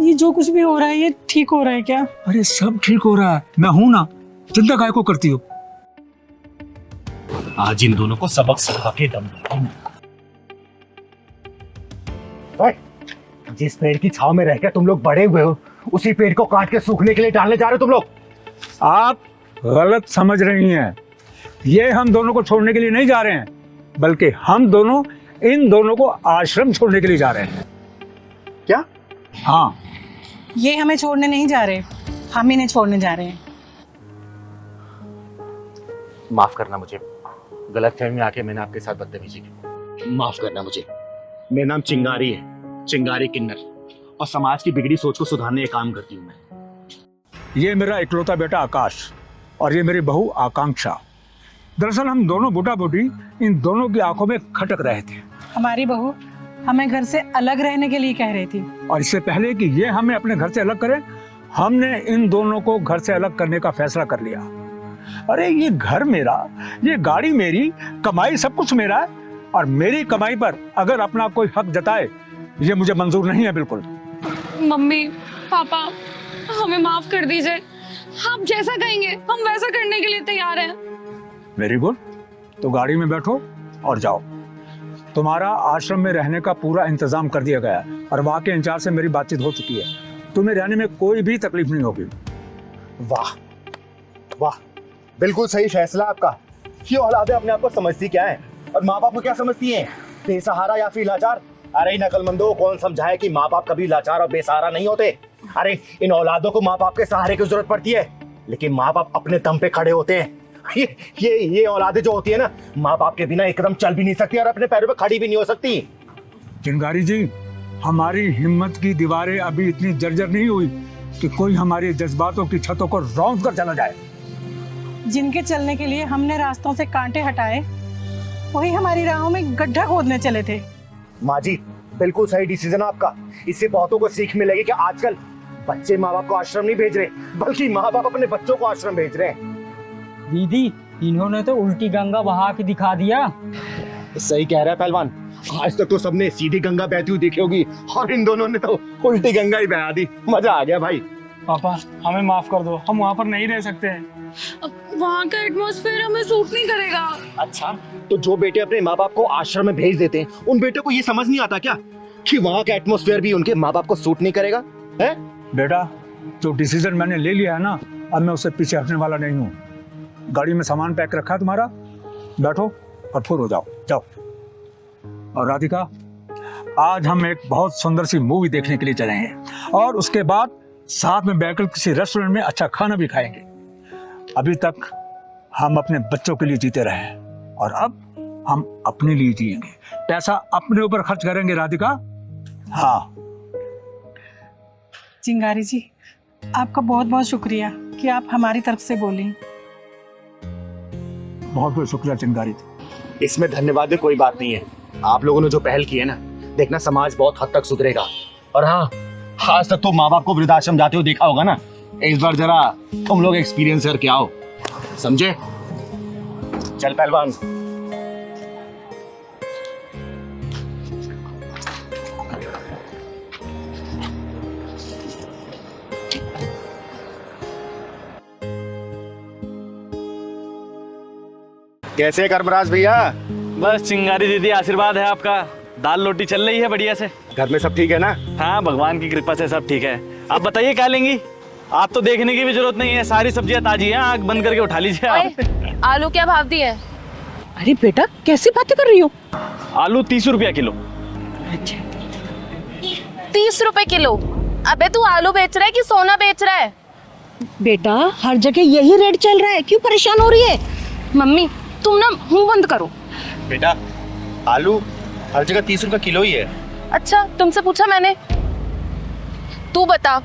ये जो कुछ भी हो रहा है ये ठीक हो रहा है क्या? अरे सब ठीक हो रहा है, मैं हूं ना, चिंता काहे को करती हो? आज इन दोनों को सबक सिखा के दम दूंगा। जिस पेड़ की छाव में रहकर तुम लोग बड़े हुए हो, उसी पेड़ को काट के सूखने के लिए डालने जा रहे हो तुम लोग। आप गलत समझ रही हैं। ये हम दोनों को छोड़ने के लिए नहीं जा रहे हैं, बल्कि हम दोनों इन दोनों को आश्रम छोड़ने के लिए जा रहे हैं। क्या? हाँ। ये हमें छोड़ने नहीं जा रहे, हम इन्हें छोड़ने जा रहे हैं। माफ करना मुझे, गलतफहमी में आके मैंने आपके साथ बदतमीजी की। माफ करना मुझे। मेरा नाम चिंगारी है, चिंगारी किन्नर, और समाज की बिगड़ी सोच को सुधारने का काम करती हूँ मैं। ये मेरा इकलौता बेटा आकाश, और ये मेरी बहू आकांक्षा। दरअसल हम दोनों बूढ़ा बूढ़ी इन दोनों की आंखों में खटक रहे थे। हमारी बहू हमें घर से अलग रहने के लिए कह रही थी, और इससे पहले कि ये हमें अपने घर से अलग करें, हमने इन दोनों को घर से अलग करने का फैसला कर लिया। अरे ये घर मेरा, ये गाड़ी मेरी, कमाई सब कुछ मेरा है, और मेरी कमाई पर अगर अपना कोई हक जताए, ये मुझे मंजूर नहीं है बिल्कुल। मम्मी, पापा, हमें माफ कर दीजिए। आप जैसा कहेंगे हम वैसा करने के लिए तैयार हैं। वेरी गुड, तो गाड़ी में बैठो और जाओ। तुम्हारा आश्रम में रहने का पूरा इंतजाम कर दिया गया है, और वहाँ के इंचार्ज से मेरी बातचीत हो चुकी है। तुम्हें रहने में कोई भी तकलीफ नहीं होगी। वाह वाह, बिल्कुल सही फैसला आपका। ये औलादे अपने आप को समझती क्या है और माँ बाप को क्या समझती हैं? बेसहारा या फिर लाचार? अरे इन अकलमंदों को कौन समझाए कि माँ बाप कभी लाचार और बेसहारा नहीं होते। अरे इन औलादों को माँ बाप के सहारे की जरूरत पड़ती है, लेकिन माँ बाप अपने दम पे खड़े होते हैं। ये औलादे जो होती है ना, माँ बाप के बिना एकदम चल भी नहीं सकती और अपने पैरों पे खड़ी भी नहीं हो सकती। चिंगारी जी, हमारी हिम्मत की दीवारें अभी इतनी जर्जर नहीं हुई कि कोई हमारे जज्बातों की छतों को रौंद कर चला जाए। जिनके चलने के लिए हमने रास्तों से कांटे हटाए, वही हमारी राहों में गड्ढा खोदने चले थे। माँ जी, बिल्कुल सही डिसीजन आपका। इससे बहुतों को सीख मिलेगी कि आजकल बच्चे माँ बाप को आश्रम नहीं भेज रहे, बल्कि माँ बाप अपने बच्चों को आश्रम भेज रहे हैं। दीदी, इन्होंने तो उल्टी गंगा बहा के दिखा दिया। सही कह रहा है पहलवान, आज तक तो सबने सीधी गंगा बहती हुई देखी होगी और इन दोनों ने तो उल्टी गंगा ही बहा दी। मजा आ गया भाई। पापा हमें माफ कर दो, हम वहाँ पर नहीं रह सकते हैं। वहाँ का एटमॉस्फेयर हमें सूट नहीं करेगा। अच्छा, तो जो बेटे अपने माँ बाप को आश्रम में भेज देते हैं, उन बेटे को ये समझ नहीं आता क्या कि वहाँ का एटमॉस्फेयर भी उनके माँ बाप को सूट नहीं करेगा? है बेटा, जो डिसीजन मैंने ले लिया है ना, अब मैं उससे पीछे हटने वाला नहीं हूँ। गाड़ी में सामान पैक रखा है तुम्हारा, बैठो और फुर हो जाओ। जाओ। और राधिका, आज हम एक बहुत सुंदर सी मूवी देखने के लिए चलेंगे और उसके बाद साथ में बैठकर किसी रेस्टोरेंट में अच्छा खाना भी खाएंगे। अभी तक हम अपने बच्चों के लिए जीते रहे हैं और अब हम अपने लिए जिएंगे। पैसा अपने ऊपर खर्च करेंगे राधिका। हाँ चिंगारी जी, आपका बहुत बहुत शुक्रिया कि आप हमारी तरफ से बोली। बहुत बहुत शुक्रिया चिंगारी। इसमें धन्यवाद की कोई बात नहीं है। आप लोगों ने जो पहल की है ना, देखना समाज बहुत हद तक सुधरेगा। और हाँ, आज तक तो माँ बाप को वृद्धाश्रम जाते हुए देखा होगा ना, इस बार जरा तुम लोग एक्सपीरियंस करके आओ, समझे? चल पहलवान। कैसे करमराज भैया? बस चिंगारी दीदी, आशीर्वाद है आपका। दाल रोटी चल रही है बढ़िया से। घर में सब ठीक है ना? हाँ, भगवान की कृपा से सब ठीक है। आप बताइए क्या लेंगी? आप तो देखने की भी जरूरत नहीं है, सारी सब्जियां ताजी हैं, आग बंद करके उठा लीजिए आप। आलू क्या भाव दिए? अरे बेटा, कैसी बातें कर रही हो? आलू 30 रुपया किलो। 30 रुपए किलो? अबे तू आलू बेच रहा है कि सोना बेच रहा है? बेटा, हर जगह यही रेट चल रहा है, क्यों परेशान हो रही है? मम्मी तुम ना मुंह बंद करो। बेटा, आलू हर जगह 30 रुपए किलो ही है। अच्छा, तुमसे पूछा मैंने? तू बता,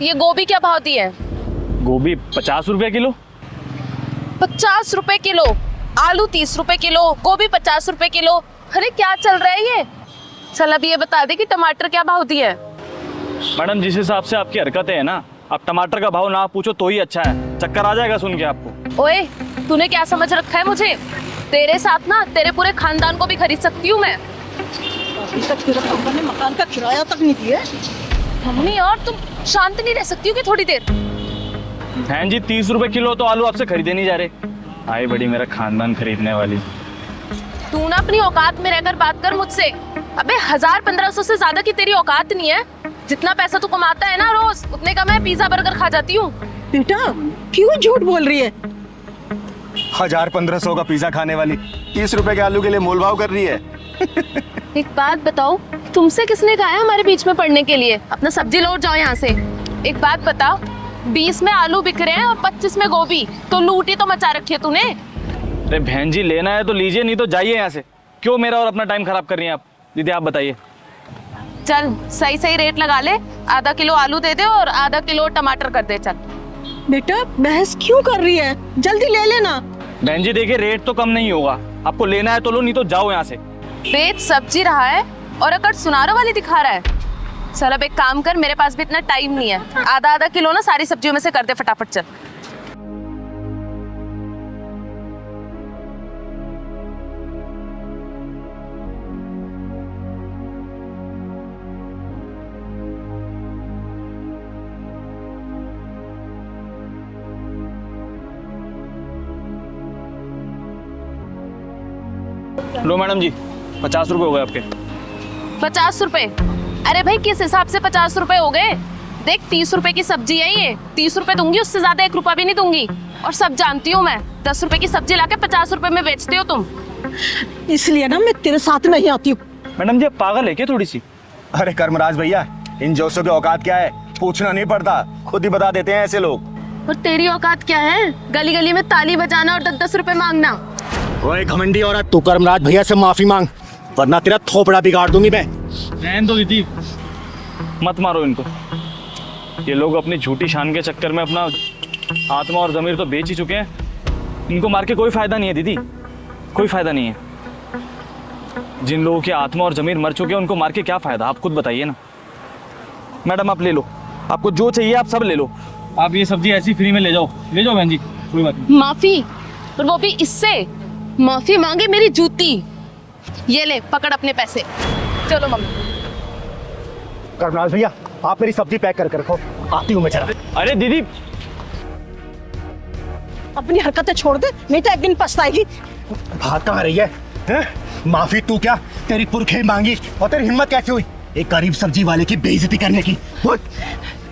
ये गोभी क्या भाव दी है? गोभी 50 रुपया किलो। 50 रुपए किलो? आलू 30 रुपए किलो, गोभी 50 रुपए किलो। अरे क्या चल रहा है ये? चल अभी ये बता दे कि टमाटर क्या भाव दिए है? मैडम, जिस हिसाब से आपकी हरकतें है ना, आप टमाटर का भाव ना पूछो तो ही अच्छा है, चक्कर आ जाएगा सुन के आपको। ओए, तूने क्या समझ रखा है मुझे? तेरे साथ ना तेरे पूरे खानदान को भी खरीद सकती हूँ मैं। अभी तक तेरे पापा ने मकान का किराया तक नहीं दिया। मम्मी, और तुम शांत नहीं रह सकती हो कि थोड़ी देर? हैं जी, 30 रुपए किलो तो आलू आपसे खरीदे नहीं जा रहे। आई बड़ी मेरा खानदान खरीदने वाली। तू ना अपनी औकात में रहकर बात कर मुझसे। अबे 1000-1500 से ज्यादा की तेरी औकात नहीं है। जितना पैसा तू कमाता है ना रोज, उतने का मैं पिज्जा बर्गर खा जाती हूँ। बेटा, क्यों झूठ बोल रही है? 1000-1500 का पिज्जा खाने वाली 30 रुपए के आलू के लिए मोलभाव कर रही है। एक बात बताओ, तुमसे किसने कहा है हमारे बीच में पड़ने के लिए? अपना सब्जी लौट जाओ यहाँ से। एक बात बता, 20 में आलू बिक रहे हैं और 25 में गोभी, तो लूट ही तो मचा रखी है तूने। अरे बहन जी, लेना है तो लीजिए, नहीं तो जाइए यहाँ से। क्यों मेरा और अपना टाइम खराब कर रही हैं आप? दीदी आप बताइए। चल सही सही रेट लगा ले, आधा किलो आलू दे दे और आधा किलो टमाटर कर दे। चल बेटा, बहस क्यों कर रही है? जल्दी ले लेना। बहन जी देखिए, रेट तो कम नहीं होगा, आपको लेना है तो लो, नहीं तो जाओ यहाँ से। बेच सब्जी रहा है और अकड़ सुनारों वाली दिखा रहा है। चल अब एक काम कर, मेरे पास भी इतना टाइम नहीं है, आधा किलो ना सारी सब्जियों में से कर दे फटाफट। चल लो मैडम जी, 50 रुपए हो गए आपके। 50 रुपए? अरे भाई किस हिसाब से 50 रुपए हो गए? देख 30 रुपए की सब्जी है ये, 30 रुपए दूंगी, उससे ज्यादा 1 रुपया भी नहीं दूंगी। और सब जानती हूँ मैं, 10 रुपए की सब्जी लाके 50 रुपए में बेचते हो तुम। इसलिए ना मैं तेरे साथ नहीं आती हूँ। मैडम जी पागल है क्या थोड़ी सी? अरे कर्मराज भैया, इन जोशों की औकात क्या है पूछना नहीं पड़ता, खुद ही बता देते हैं ऐसे लोग। और तेरी औकात क्या है? गली गली में ताली बजाना और 10-10 रुपए मांगना। ओए घमंडी औरत, तू कर्मराज भैया से माफी मांग, वरना तेरा थोपड़ा बिगाड़ दूंगी मैं। रहने दो दीदी, मत मारो इनको। ये लोग अपनी झूठी शान के चक्कर में अपना आत्मा और ज़मीर तो बेच ही चुके हैं। इनको मार के कोई फायदा नहीं है दीदी, कोई फायदा नहीं है। जिन लोगों की आत्मा और ज़मीर मर चुके हैं उनको मार के क्या फायदा, आप खुद बताइए ना। मैडम आप ले लो, आपको जो चाहिए आप सब ले लो। आप ये सब्जी ऐसी फ्री में ले जाओ बहन जी, कोई बात नहीं। माफी? और वो भी इससे? माफी मांगे मेरी जूती। ये ले पकड़ अपने पैसे, चलो मम्मी। कर्मराज भैया आप मेरी सब्जी पैक करके रखो, आती हूँ मैं जरा। अरे दीदी अपनी हरकतें छोड़ दे, नहीं तो एक दिन पछताएगी। भाग कहाँ रही है, हैं? माफी तू क्या, तेरी पुरखे मांगी और तेरी हिम्मत कैसे हुई एक गरीब सब्जी वाले की बेइज्जती करने की? बोल।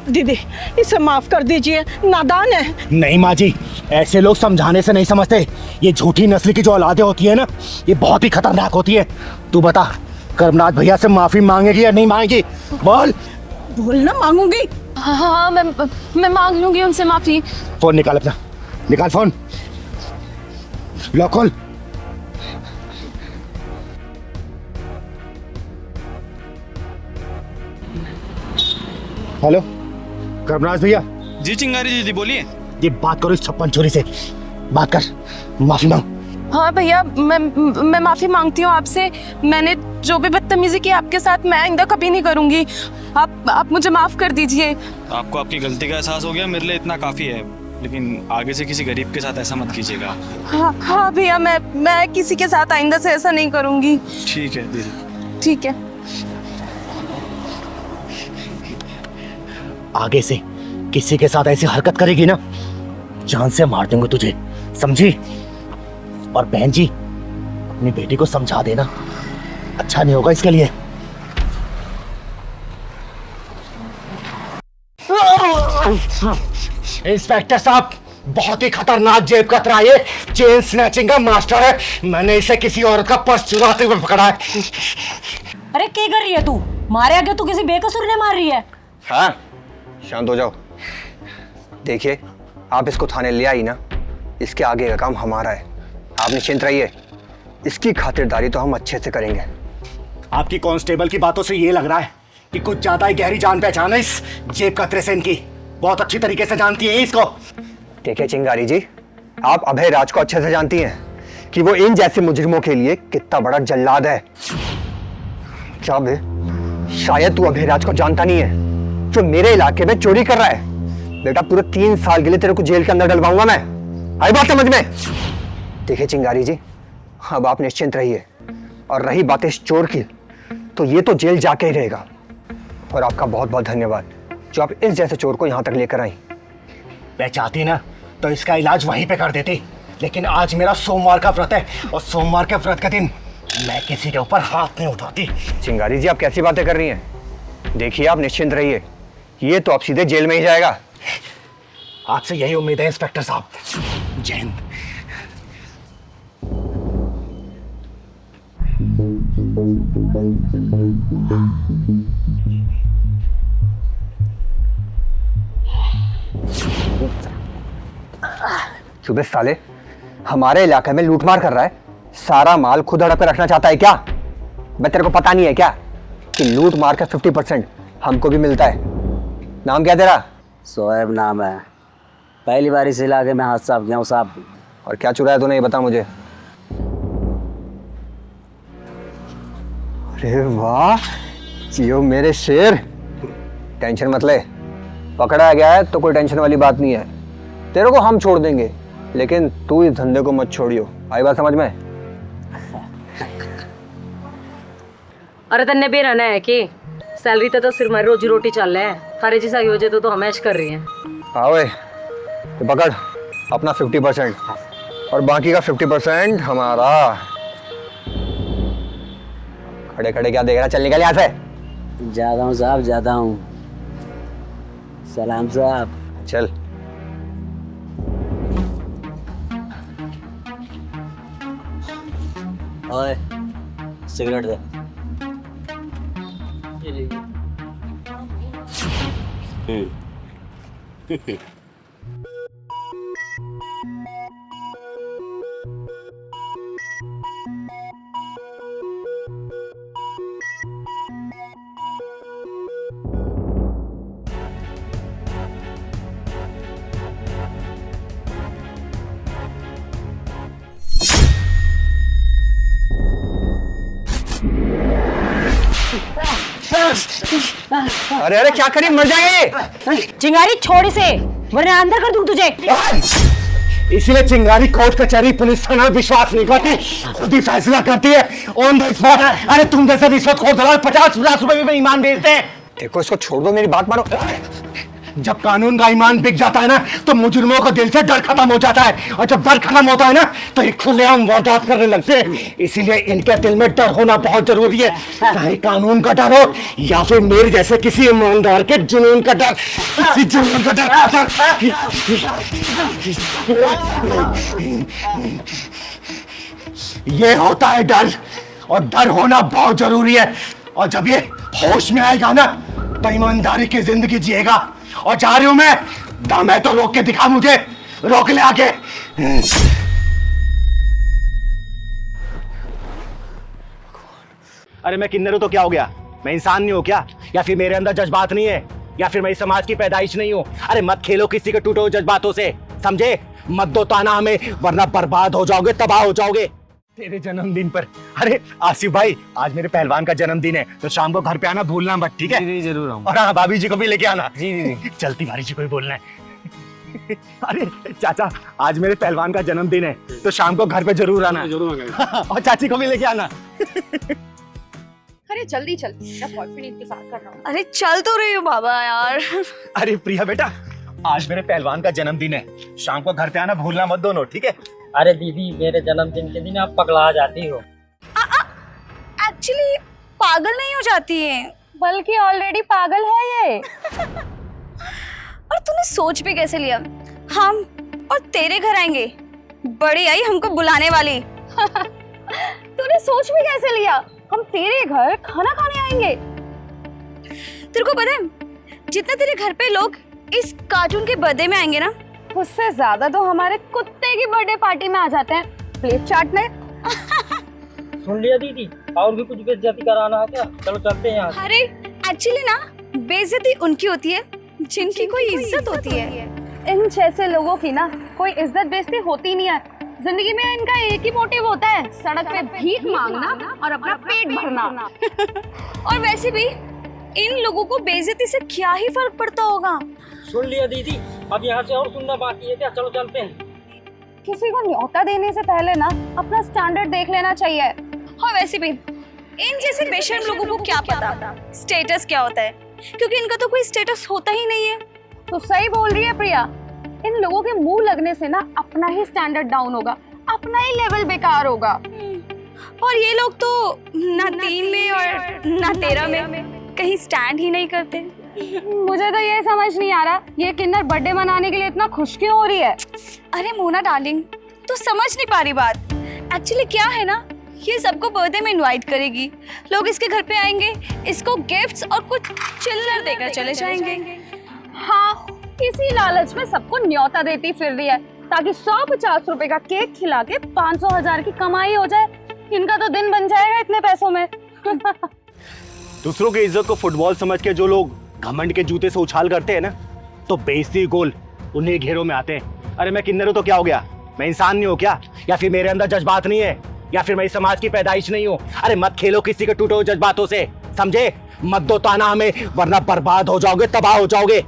दीदी इसे माफ कर दीजिए, नादान है। नहीं माँ जी, ऐसे लोग समझाने से नहीं समझते। ये झूठी नस्ल की जो औलादें होती है ना, ये बहुत ही खतरनाक होती है। तू बता कर्मनाथ भैया से माफी मांगेगी या नहीं मांगेगी? बोल। बोल ना, मांगूंगी। हाँ मैं मांग लूंगी उनसे माफी। फोन निकाल अपना, निकाल फोन, लो खोल। हेलो कर्मराज भैया। जी चिंगारी दीदी बोलिए। ये बात करो इस छप्पन छोरी से, बात कर, माफी मांग। हाँ भैया मैं माफी मांगती हूँ आपसे। मैंने जो भी बदतमीजी की आपके साथ, मैं आइंदा कभी नहीं करूँगी। आप मुझे माफ कर दीजिए। आपको आपकी गलती का एहसास हो गया, मेरे लिए इतना काफ़ी है। लेकिन आगे से किसी गरीब के साथ ऐसा मत कीजिएगा। हाँ भैया मैं किसी के साथ आइंदा से ऐसा नहीं करूँगी। ठीक है दीदी। ठीक है। आगे से किसी के साथ ऐसी हरकत करेगी ना, जान से मार दूंगा तुझे, समझी? और बहन जी अपनी बेटी को समझा देना, अच्छा नहीं होगा इसके लिए। इंस्पेक्टर साहब, बहुत ही खतरनाक जेब कतरा, ये चेन स्नैचिंग का मास्टर है। मैंने इसे किसी औरत का पर्स चुराते हुए पकड़ा है। अरे क्या कर रही है तू? मारे आगे तू किसी बेकसूर ने मार रही है। हाँ शांत हो जाओ। देखिए आप इसको थाने ले आई ना, इसके आगे का काम हमारा है, आप निश्चिंत रहिए। इसकी खातिरदारी तो हम अच्छे से करेंगे। आपकी कांस्टेबल की बातों से ये लग रहा है कि कुछ ज्यादा ही गहरी जान पहचान है इस जेब कतरे से इनकी, बहुत अच्छी तरीके से जानती है इसको। देखिए चिंगारी जी, आप अभय राज को अच्छे से जानती हैं कि वो इन जैसे मुजरिमों के लिए कितना बड़ा जल्लाद है। क्या बे, शायद तू अभय राज को जानता नहीं है, जो मेरे इलाके में चोरी कर रहा है। बेटा पूरे 3 साल के लिए तेरे को जेल के अंदर डलवाऊंगा मैं, आई बात समझ में? देखिए चिंगारी जी, अब आप निश्चिंत रहिए। और रही बात इस चोर की, तो ये तो जेल जाके ही रहेगा। और आपका बहुत बहुत धन्यवाद जो आप इस जैसे चोर को यहाँ तक लेकर आई। मैं चाहती ना तो इसका इलाज वहीं पे कर देती, लेकिन आज मेरा सोमवार का व्रत है और सोमवार के व्रत के दिन मैं किसी के ऊपर हाथ नहीं उठाती। चिंगारी जी आप कैसी बातें कर रही हैं? देखिए आप निश्चिंत रहिए, ये तो आप सीधे जेल में ही जाएगा। आपसे यही उम्मीद है इंस्पेक्टर साहब। जय हिंद। सुबह साले हमारे इलाके में लूटमार कर रहा है, सारा माल खुद हड़प कर रखना चाहता है क्या? मैं तेरे को पता नहीं है क्या कि लूट मार का 50% हमको भी मिलता है? नाम क्या तेरा? सोएब नाम है। पहली बार इस इलाके में हाथ साफ गया हूँ साहब। और क्या चुराया तूने ये बता मुझे। अरे वाह जियो मेरे शेर, टेंशन मत ले, पकड़ा गया है तो कोई टेंशन वाली बात नहीं है। तेरे को हम छोड़ देंगे, लेकिन तू इस धंधे को मत छोड़ियो, आई बात समझ में? अरे तन्ने भी रहना है कि सैलरी तो सिर्फ हमारी रोजी रोटी चल रहा है, हर चीज की वजह तो हम ऐश कर रही हैं। हाँ वे, तो पकड़ अपना 50% और बाकी का 50% हमारा। खड़े खड़े क्या देख रहा, चल निकल यहाँ से। जाता हूँ साहब, जाता हूँ। सलाम साहब। चल। ओए, सिगरेट दे। अरे अरे क्या करी, मर जाएंगे। चिंगारी छोड़ इसे, वरना अंदर कर दूं तुझे। इसलिए चिंगारी कोर्ट कचहरी पुलिस थाना विश्वास नहीं करती, खुद ही फैसला करती है ऑन द स्पॉट। अरे तुम जैसे रिश्वतखोर दलाल 50-50 रुपए में ईमान बेचते हैं। देखो इसको छोड़ दो, मेरी बात मानो। जब कानून का ईमान बिक जाता है ना तो मुजरिमों का दिल से डर खत्म हो जाता है, और जब डर खत्म होता है ना तो ये खुलेआम वारदात करने लगते हैं। इसीलिए इनके दिल में डर होना बहुत जरूरी है, चाहे कानून का डर हो या फिर मेरे जैसे किसी ईमानदार के जुनून का डर। किसी जुनून का डर। ये होता है डर, और डर होना बहुत जरूरी है। और जब ये होश में आएगा ना तो ईमानदारी की जिंदगी जिएगा। और जा रही हूं मैं, दम है तो रोक के दिखा मुझे, रोक ले आके। अरे मैं किन्नर हूं तो क्या हो गया, मैं इंसान नहीं हूं क्या? या फिर मेरे अंदर जज्बात नहीं है, या फिर मैं इस समाज की पैदाइश नहीं हूं? अरे मत खेलो किसी के टूटे हुए जज्बातों से, समझे? मत दो ताना हमें, वरना बर्बाद हो जाओगे, तबाह हो जाओगे। तेरे जन्मदिन पर, अरे आसिफ भाई आज मेरे पहलवान का जन्मदिन है, तो शाम को घर पे आना भूलना मत, ठीक है? जी जरूर आऊँ। और हाँ, भाभी जी को भी लेके आना। जी जी जी। चलती भारी जी को भी बोलना है। अरे चाचा आज मेरे पहलवान का जन्मदिन है, तो शाम को घर पे जरूर आना। और चाची को भी लेके आना। अरे जल्दी चल, मेरा बॉयफ्रेंड इंतजार कर रहा हूँ। अरे चल तो रही हूँ बाबा यार। अरे प्रिया बेटा, आज मेरे पहलवान का जन्मदिन है, शाम को घर पे आना भूलना मत दोनों, ठीक है? अरे दीदी, मेरे जन्मदिन के दिन आप पगला जाती हो। एक्चुअली पागल नहीं हो जाती है, बल्कि ऑलरेडी पागल है ये। और तूने सोच भी कैसे लिया हम और तेरे घर आएंगे? बड़ी आई हमको बुलाने वाली। तूने सोच भी कैसे लिया हम तेरे घर खाना खाने आएंगे? तेरे को पता है जितने तेरे घर पे लोग इस कार्टून के बर्थडे में आएंगे ना, उससे ज्यादा तो हमारे कुत्ते की बर्थडे पार्टी में आ जाते हैं प्लेट चाटने। सुन लिया दीदी, और भी कुछ बेइज्जती कराना है क्या? चलो चलते हैं यहाँ। अरे एक्चुअली ना बेइज्जती उनकी होती है जिनकी कोई इज्जत होती है। इन जैसे लोगों की ना कोई इज्जत बेइज्जती होती नहीं है। जिंदगी में इनका एक ही मोटिव होता है, सड़क पे भीख मांगना और अपना पेट भरना। और वैसे भी इन लोगों को बेइज्जती से क्या ही फर्क पड़ता होगा। सुन लिया दीदी, अब यहाँ से और सुनना बाकी है क्या? चलो चलते हैं। किसी को न्योता देने से पहले ना अपना स्टैंडर्ड देख लेना चाहिए। और वैसे भी इन जैसे बेशर्म लोगों को क्या पता स्टेटस क्या होता है, क्योंकि इनका तो कोई स्टेटस होता ही नहीं है। तो सही बोल रही है प्रिया, इन लोगों के मुंह लगने से ना अपना ही स्टैंडर्ड डाउन होगा, अपना ही लेवल बेकार होगा। और ये लोग तो ना 3 में और ना 13 में कहीं स्टैंड ही नहीं करते। मुझे तो ये समझ नहीं आ रहा ये किन्नर बर्थडे मनाने के लिए इतना खुश क्यों हो रही है। अरे मोना डार्लिंग, तो समझ नहीं पा रही बात। एक्चुअली क्या है ना, ये सबको बर्थडे में इनवाइट करेगी, लोग इसके घर पे आएंगे, इसको गिफ्ट्स और कुछ चिल्लर देकर चले जाएंगे। हाँ, इसी लालच में सबको न्योता देती फिर रही है, ताकि 150 रुपए का केक खिला के 500,000 की कमाई हो जाए। इनका तो दिन बन जाएगा इतने पैसों में। दूसरों की इज्जत को फुटबॉल समझ के जो लोग घमंड के जूते से उछाल करते हैं ना, तो बेइज्जती गोल उन्हीं घेरों में आते हैं। अरे मैं किन्नर हूं तो क्या हो गया, मैं इंसान नहीं हूं क्या? या फिर मेरे अंदर जज्बात नहीं है, या फिर मैं इस समाज की पैदाइश नहीं हूं? अरे मत खेलो किसी के टूटे हुए जज्बातों से, समझे? मत दो ताना हमें, वरना बर्बाद हो जाओगे, तबाह हो जाओगे।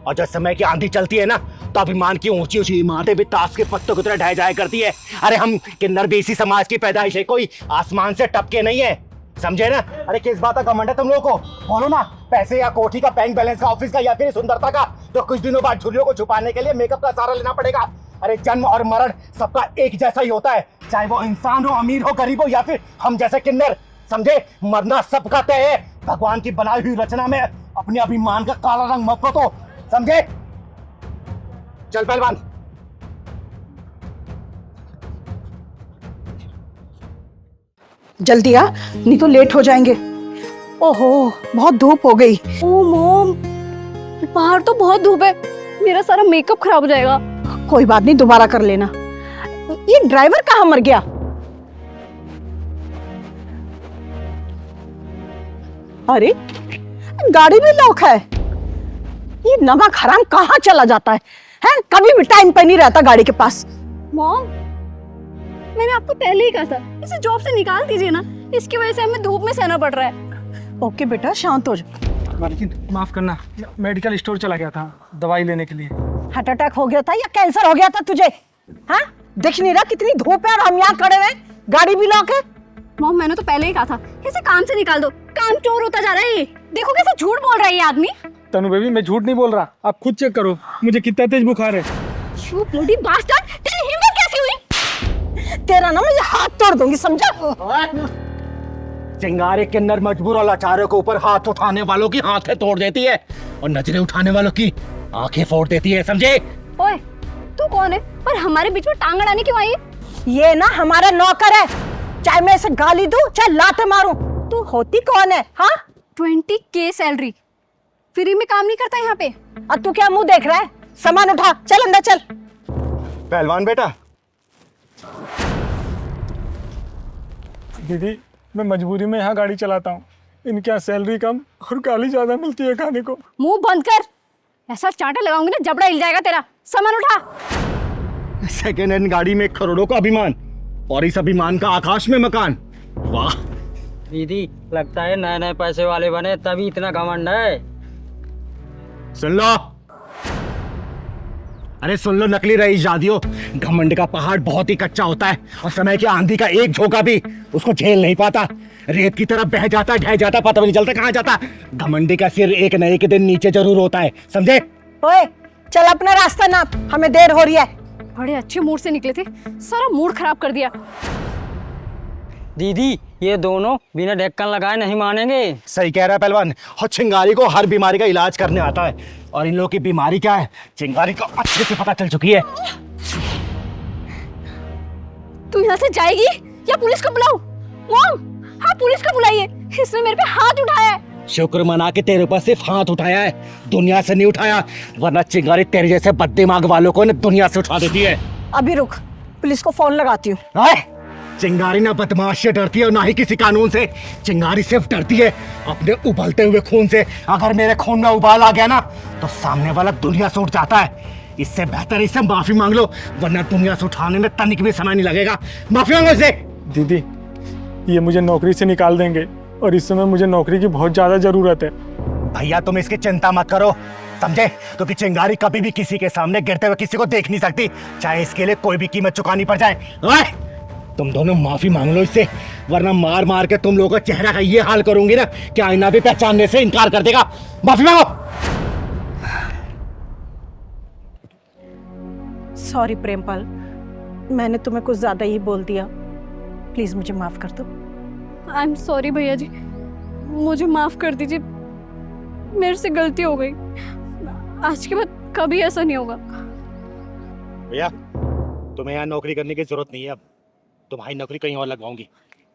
और जब समय की आंधी चलती है ना, तो अभिमान की ऊंची ऊंची इमारतें भी ताश के पत्तों की तरह ढह जाया करती है। अरे हम किन्नर भी इसी समाज की पैदाइश है, कोई आसमान से टपके नहीं है, समझे ना? अरे किस बात का घमंड है तुम लोगों को? बोलो ना, पैसे या कोठी का, बैंक बैलेंस का, ऑफिस का, या फिर सुंदरता का? तो कुछ दिनों बाद झुर्रियों को छुपाने के लिए मेकअप का सहारा लेना पड़ेगा। अरे जन्म और मरण सबका एक जैसा ही होता है, चाहे वो इंसान हो, अमीर हो, गरीब हो, या फिर हम जैसे किन्नर, समझे? मरना सबका तय है, भगवान की बनाई हुई रचना में अपने अभिमान का काला रंग मत पोतो, समझे? चल पहलवान। जल्दी आ, नहीं तो लेट हो जाएंगे। ओहो, बहुत धूप हो गई। ओ मॉम, बाहर तो बहुत धूप है, मेरा सारा मेकअप खराब हो जाएगा। कोई बात नहीं, दोबारा कर लेना। ये ड्राइवर कहाँ मर गया? अरे गाड़ी भी लॉक है। ये नमक हराम कहाँ चला जाता है? हैं? कभी भी टाइम पे नहीं रहता गाड़ी के पास। मॉम, मैंने आपको पहले ही कहा था इसे जॉब से निकाल दीजिए ना, इसकी वजह से हमें धूप में सहना पड़ रहा है। ओके बेटा, शांत हो जा। मालकिन माफ करना, मेडिकल स्टोर चला गया था दवाई लेने के लिए। हार्ट अटैक हो गया था या कैंसर हो गया था तुझे? हाँ, दिख नहीं रहा कितनी धूप है और हम यहाँ खड़े हैं, गाड़ी भी लॉक है। मॉम, मैंने तो पहले ही कहा था इसे काम से निकाल दो, काम चोर होता जा रहा है ये। देखो कैसे झूठ बोल रहा है ये आदमी। तनु बेबी, मैं झूठ नहीं बोल रहा, आप खुद चेक करो मुझे कितना तेज बुखार है। यू ब्लडी बास्टर्ड, तेरी हिम्मत कैसी हुई? तेरा ना मैं हाथ तोड़ दूंगी, समझा? चिंगारी किन्नर मजबूर और लाचारों के ऊपर हाथ उठाने वालों की आंखें तोड़ देती है और नजरें उठाने वालों की आंखें फोड़ देती है, समझे? ओए, तू कौन है और हमारे बीच में टांग अड़ाने क्यों आई? ये ना हमारा नौकर है, चाहे मैं इसे गाली दूं चाहे लाते मारूं। तू होती कौन है? हाँ, 20K सैलरी, फ्री में काम नहीं करता यहाँ पे। और तू क्या मुंह देख रहा है? सामान उठा, चल अंदर चल। पहलवान बेटा। दीदी, मैं मजबूरी में यहाँ गाड़ी चलाता हूँ, इनके यहाँ सैलरी कम और गाली ज्यादा मिलती है खाने को। मुंह बंद कर, ऐसा चांटा लगाऊंगी ना जबड़ा हिल जाएगा तेरा। सामान उठा। सेकेंड हैंड गाड़ी में करोड़ों का अभिमान और इस अभिमान का आकाश में मकान। वाह दीदी, लगता है नए नए पैसे वाले बने तभी इतना घमंड है। सुन लो, अरे सुन लो नकली रईस जादियो, घमंड का पहाड़ बहुत ही कच्चा होता है और समय की आंधी का एक झोंका भी उसको झेल नहीं पाता। रेत की तरफ बह जाता, ढह जाता, पता भी नहीं चलता कहाँ जाता। घमंडी का सिर एक न एक दिन नीचे जरूर होता है, समझे? ओए, चल अपना रास्ता नाप, हमें देर हो रही है। बड़े अच्छे मूड से निकले थे, सारा मूड खराब कर दिया। दीदी, ये दोनों बिना ढक्कन लगाए नहीं मानेंगे। सही कह रहा है पहलवान, और चिंगारी को हर बीमारी का इलाज करने आता है और इन लोगों की बीमारी क्या है चिंगारी को अच्छे से पता चल चुकी है। तू यहाँ से जाएगी या पुलिस को बुलाऊं? मॉम, हाँ पुलिस को बुलाइए, इसने मेरे पे हाथ उठाया है। शुक्र मना के तेरे ऊपर सिर्फ हाथ उठाया है, दुनिया से नहीं उठाया, वरना चिंगारी तेरे जैसे बददिमाग वालों को दुनिया से उठा देती है। अभी रुक, पुलिस को फोन लगाती हूँ। चिंगारी ना बदमाश से डरती है और ना ही किसी कानून से। चिंगारी सिर्फ डरती है अपने उबलते हुए खून से। अगर मेरे खून में उबाल आ गया ना तो सामने वाला दुनिया से उठ जाता है। इससे बेहतर इससे माफी मांग लो, वरना दुनिया से उठाने में तनिक भी समय नहीं लगेगा। माफी मांगो इससे। दीदी, ये मुझे नौकरी से निकाल देंगे और इस समय मुझे नौकरी की बहुत ज्यादा जरूरत है। भैया तुम इसकी चिंता मत करो, समझे? क्योंकि चिंगारी कभी भी किसी के सामने गिरते हुए किसी को देख नहीं सकती, चाहे इसके लिए कोई भी कीमत चुकानी पड़ जाए। तुम दोनों माफी मांग लो इससे, वरना मार मार के तुम लोगों का चेहरा का ये हाल करूंगी ना कि आईना भी पहचानने से इनकार कर देगा। माफी मांगो। सॉरी प्रेमपाल, मैंने तुम्हें कुछ ज्यादा ही बोल दिया, प्लीज मुझे माफ कर दो। आई एम सॉरी भैया जी, मुझे माफ कर दीजिए, मेरे से गलती हो गई। आज के बाद कभी ऐसा नहीं होगा। भैया तुम्हें यहाँ नौकरी करने की जरूरत नहीं है, अब तुम्हारी नौकरी कहीं और लगवाऊंगी।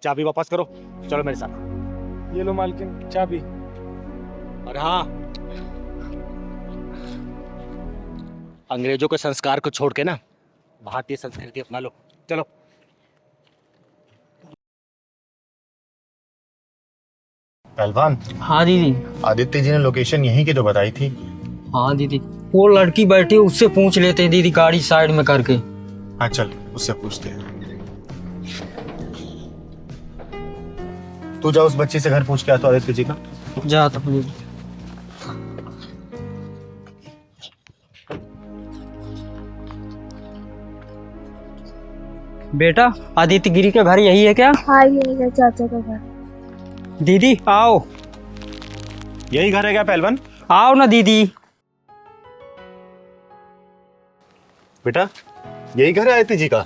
चाबी वापस करो, चलो मेरे साथ। ये लो मालकिन चाबी। और हाँ, अंग्रेजों के संस्कार को छोड़ के ना भारतीय संस्कृति अपना लो, चलो। पहलवान। हाँ दीदी। आदित्य जी ने लोकेशन यहीं की जो बताई थी। हाँ दीदी, वो लड़की बैठी उससे पूछ लेते हैं दीदी, गाड़ी साइड में करके। हाँ चल, उससे पूछते हैं। तू जा उस बच्ची से घर पूछ के आ तो आदित्य जी का। जा तो दीदी। बेटा, आदित्य गिरी का घर यही है क्या? हाँ यही है चाचा का घर। दीदी आओ। यही घर है क्या पहलवान? आओ ना दीदी। बेटा यही घर है आदित्य जी का?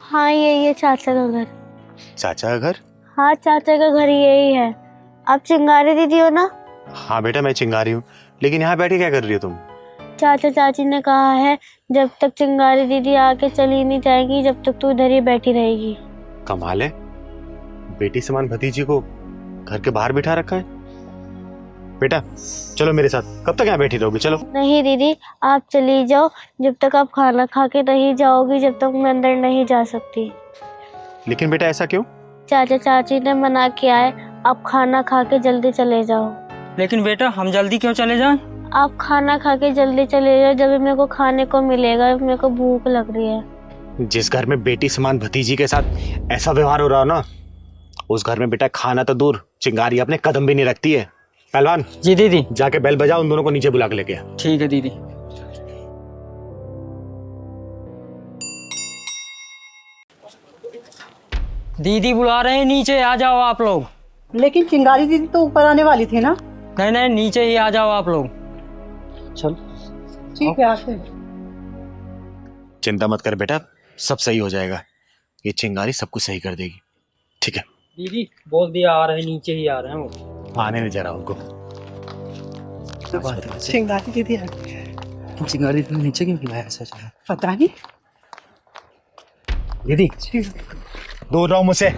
हाँ यही है चाचा का घर। चाचा का घर? हाँ चाचा का घर यही है। आप चिंगारी दीदी हो ना? हाँ बेटा मैं चिंगारी हूँ, लेकिन यहाँ बैठे क्या कर रही हो तुम? चाचा चाची ने कहा है जब तक चिंगारी दीदी आके चली नहीं जाएगी जब तक तू इधर ही बैठी रहेगी। कमाल है, बेटी समान भतीजी को घर के बाहर बिठा रखा है। बेटा चलो मेरे साथ, कब तक यहाँ बैठी रहोगी? चलो। नहीं दीदी, आप चली जाओ, जब तक आप खाना खा के नहीं जाओगी जब तक मैं अंदर नहीं जा सकती। लेकिन बेटा ऐसा क्यों? चाचा चाची ने मना किया है, आप खाना खा के जल्दी चले जाओ। लेकिन बेटा हम जल्दी क्यों चले जाएं? आप खाना खा के जल्दी चले जाओ, जब मेरे को खाने को मिलेगा, मेरे को भूख लग रही है। जिस घर में बेटी समान भतीजी के साथ ऐसा व्यवहार हो रहा हो ना, उस घर में बेटा खाना तो दूर, चिंगारी अपने कदम भी नहीं रखती है। पहलवान। जी दीदी। जाके बेल बजाओ, उन दोनों को नीचे बुला के लेके आ। ठीक है दीदी। दीदी बुला रहे हैं, नीचे आ जाओ आप लोग। लेकिन चिंगारी दीदी तो ऊपर आने वाली थी ना? नहीं नहीं, नीचे ही आ जाओ आप लोग। चल ठीक है, आते हैं। चिंता मत कर बेटा, सब सही हो जाएगा। ये चिंगारी सब कुछ सही कर देगी, ठीक है? दीदी बोल दिया आ रहे हैं, नीचे ही आ रहे हैं वो। आने नहीं जरा उनको। चिंगारी दीदी आ गई। चिंगारी दीदी नीचे क्यों बुलाया ऐसा? पता नहीं दीदी दूर रहो मुझसे,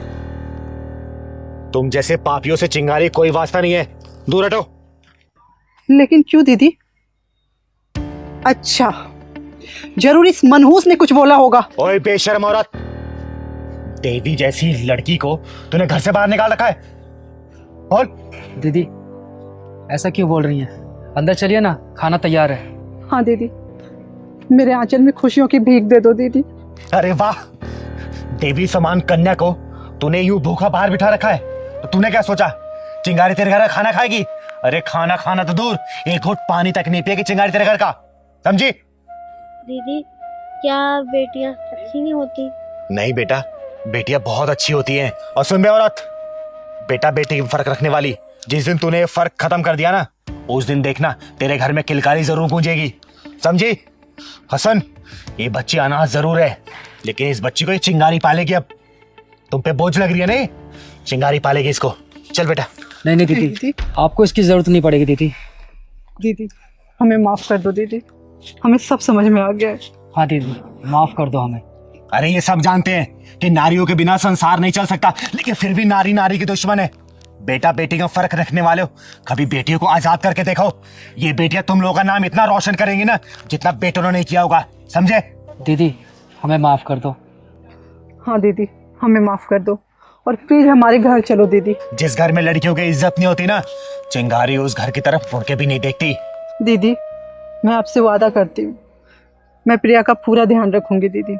तुम जैसे पापियों से चिंगारी कोई वास्ता नहीं है, दूर हटो। लेकिन क्यों दीदी? अच्छा, जरूर इस मनहूस ने कुछ बोला होगा। ओए बेशर्म औरत, देवी जैसी लड़की को तूने घर से बाहर निकाल रखा है। और दीदी ऐसा क्यों बोल रही हैं? अंदर चलिए ना, खाना तैयार है। हाँ दीदी, मेरे आंचल में खुशियों की भीख दे दो दीदी। अरे वाह, देवी समान कन्या को तूने यूं भूखा बाहर बिठा रखा है, तो तूने क्या सोचा चिंगारी तेरे घर का खाना खाएगी? अरे खाना खाना तो दूर, एक घूंट पानी तक नहीं पिएगी चिंगारी तेरे घर का, समझी? दीदी क्या बेटियां अच्छी नहीं होती? नहीं बेटा, बेटियां बहुत अच्छी होती हैं। और सुन बे औरत, बेटा बेटी में फर्क रखने वाली, जिस दिन तूने फर्क खत्म कर दिया ना, उस दिन देखना तेरे घर में किलकारी जरूर गूंजेगी, समझी? हसन, ये बच्ची अनाथ जरूर है, लेकिन इस बच्ची को ये चिंगारी पालेगी। अब तुम पे बोझ लग रही है नहीं, चिंगारी पालेगी इसको। चल बेटा। नहीं नहीं दीदी, आपको इसकी जरूरत नहीं पड़ेगी दीदी। दीदी हमें माफ कर दो दीदी, हमें सब समझ में आ गया है। हाँ दीदी माफ कर दो हमें। अरे ये सब जानते हैं कि नारियों के बिना संसार नहीं चल सकता, लेकिन फिर भी नारी नारी की दुश्मन है। बेटा बेटी का फर्क रखने वाले हो, कभी बेटियों को आजाद करके देखो। ये बेटियां तुम लोगों का नाम इतना रोशन करेंगी ना, जितना बेटों ने नहीं किया होगा, समझे? दीदी हमें माफ कर दो। हाँ दीदी हमें माफ कर दो, और प्लीज हमारे घर चलो दीदी। जिस घर में लड़कियों की इज्जत नहीं होती ना, चिंगारी उस घर की तरफ मुड़ के भी नहीं देखती। दीदी मैं आपसे वादा करती हूँ, मैं प्रिया का पूरा ध्यान रखूंगी दीदी।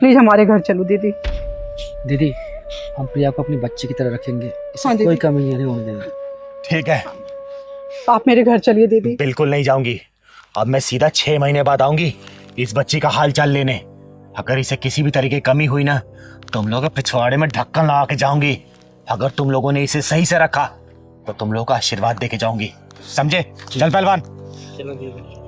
प्लीज हमारे घर चलो दीदी। दीदी हम प्रिया को अपनी बच्ची की तरह रखेंगे, इसमें हाँ, कोई कमी नहीं होने देंगे। ठीक है, आप मेरे घर चलिए दीदी। बिल्कुल नहीं जाऊंगी। अब मैं सीधा 6 महीने बाद आऊंगी इस बच्ची का हाल चाल लेने। अगर इसे किसी भी तरीके की कमी हुई ना, तुम लोगों के पिछवाड़े में ढक्कन लगा के जाऊंगी। अगर तुम लोगों ने इसे सही से रखा तो तुम लोगों का आशीर्वाद दे के जाऊंगी, समझे? चल पहलवान। चलो दीदी।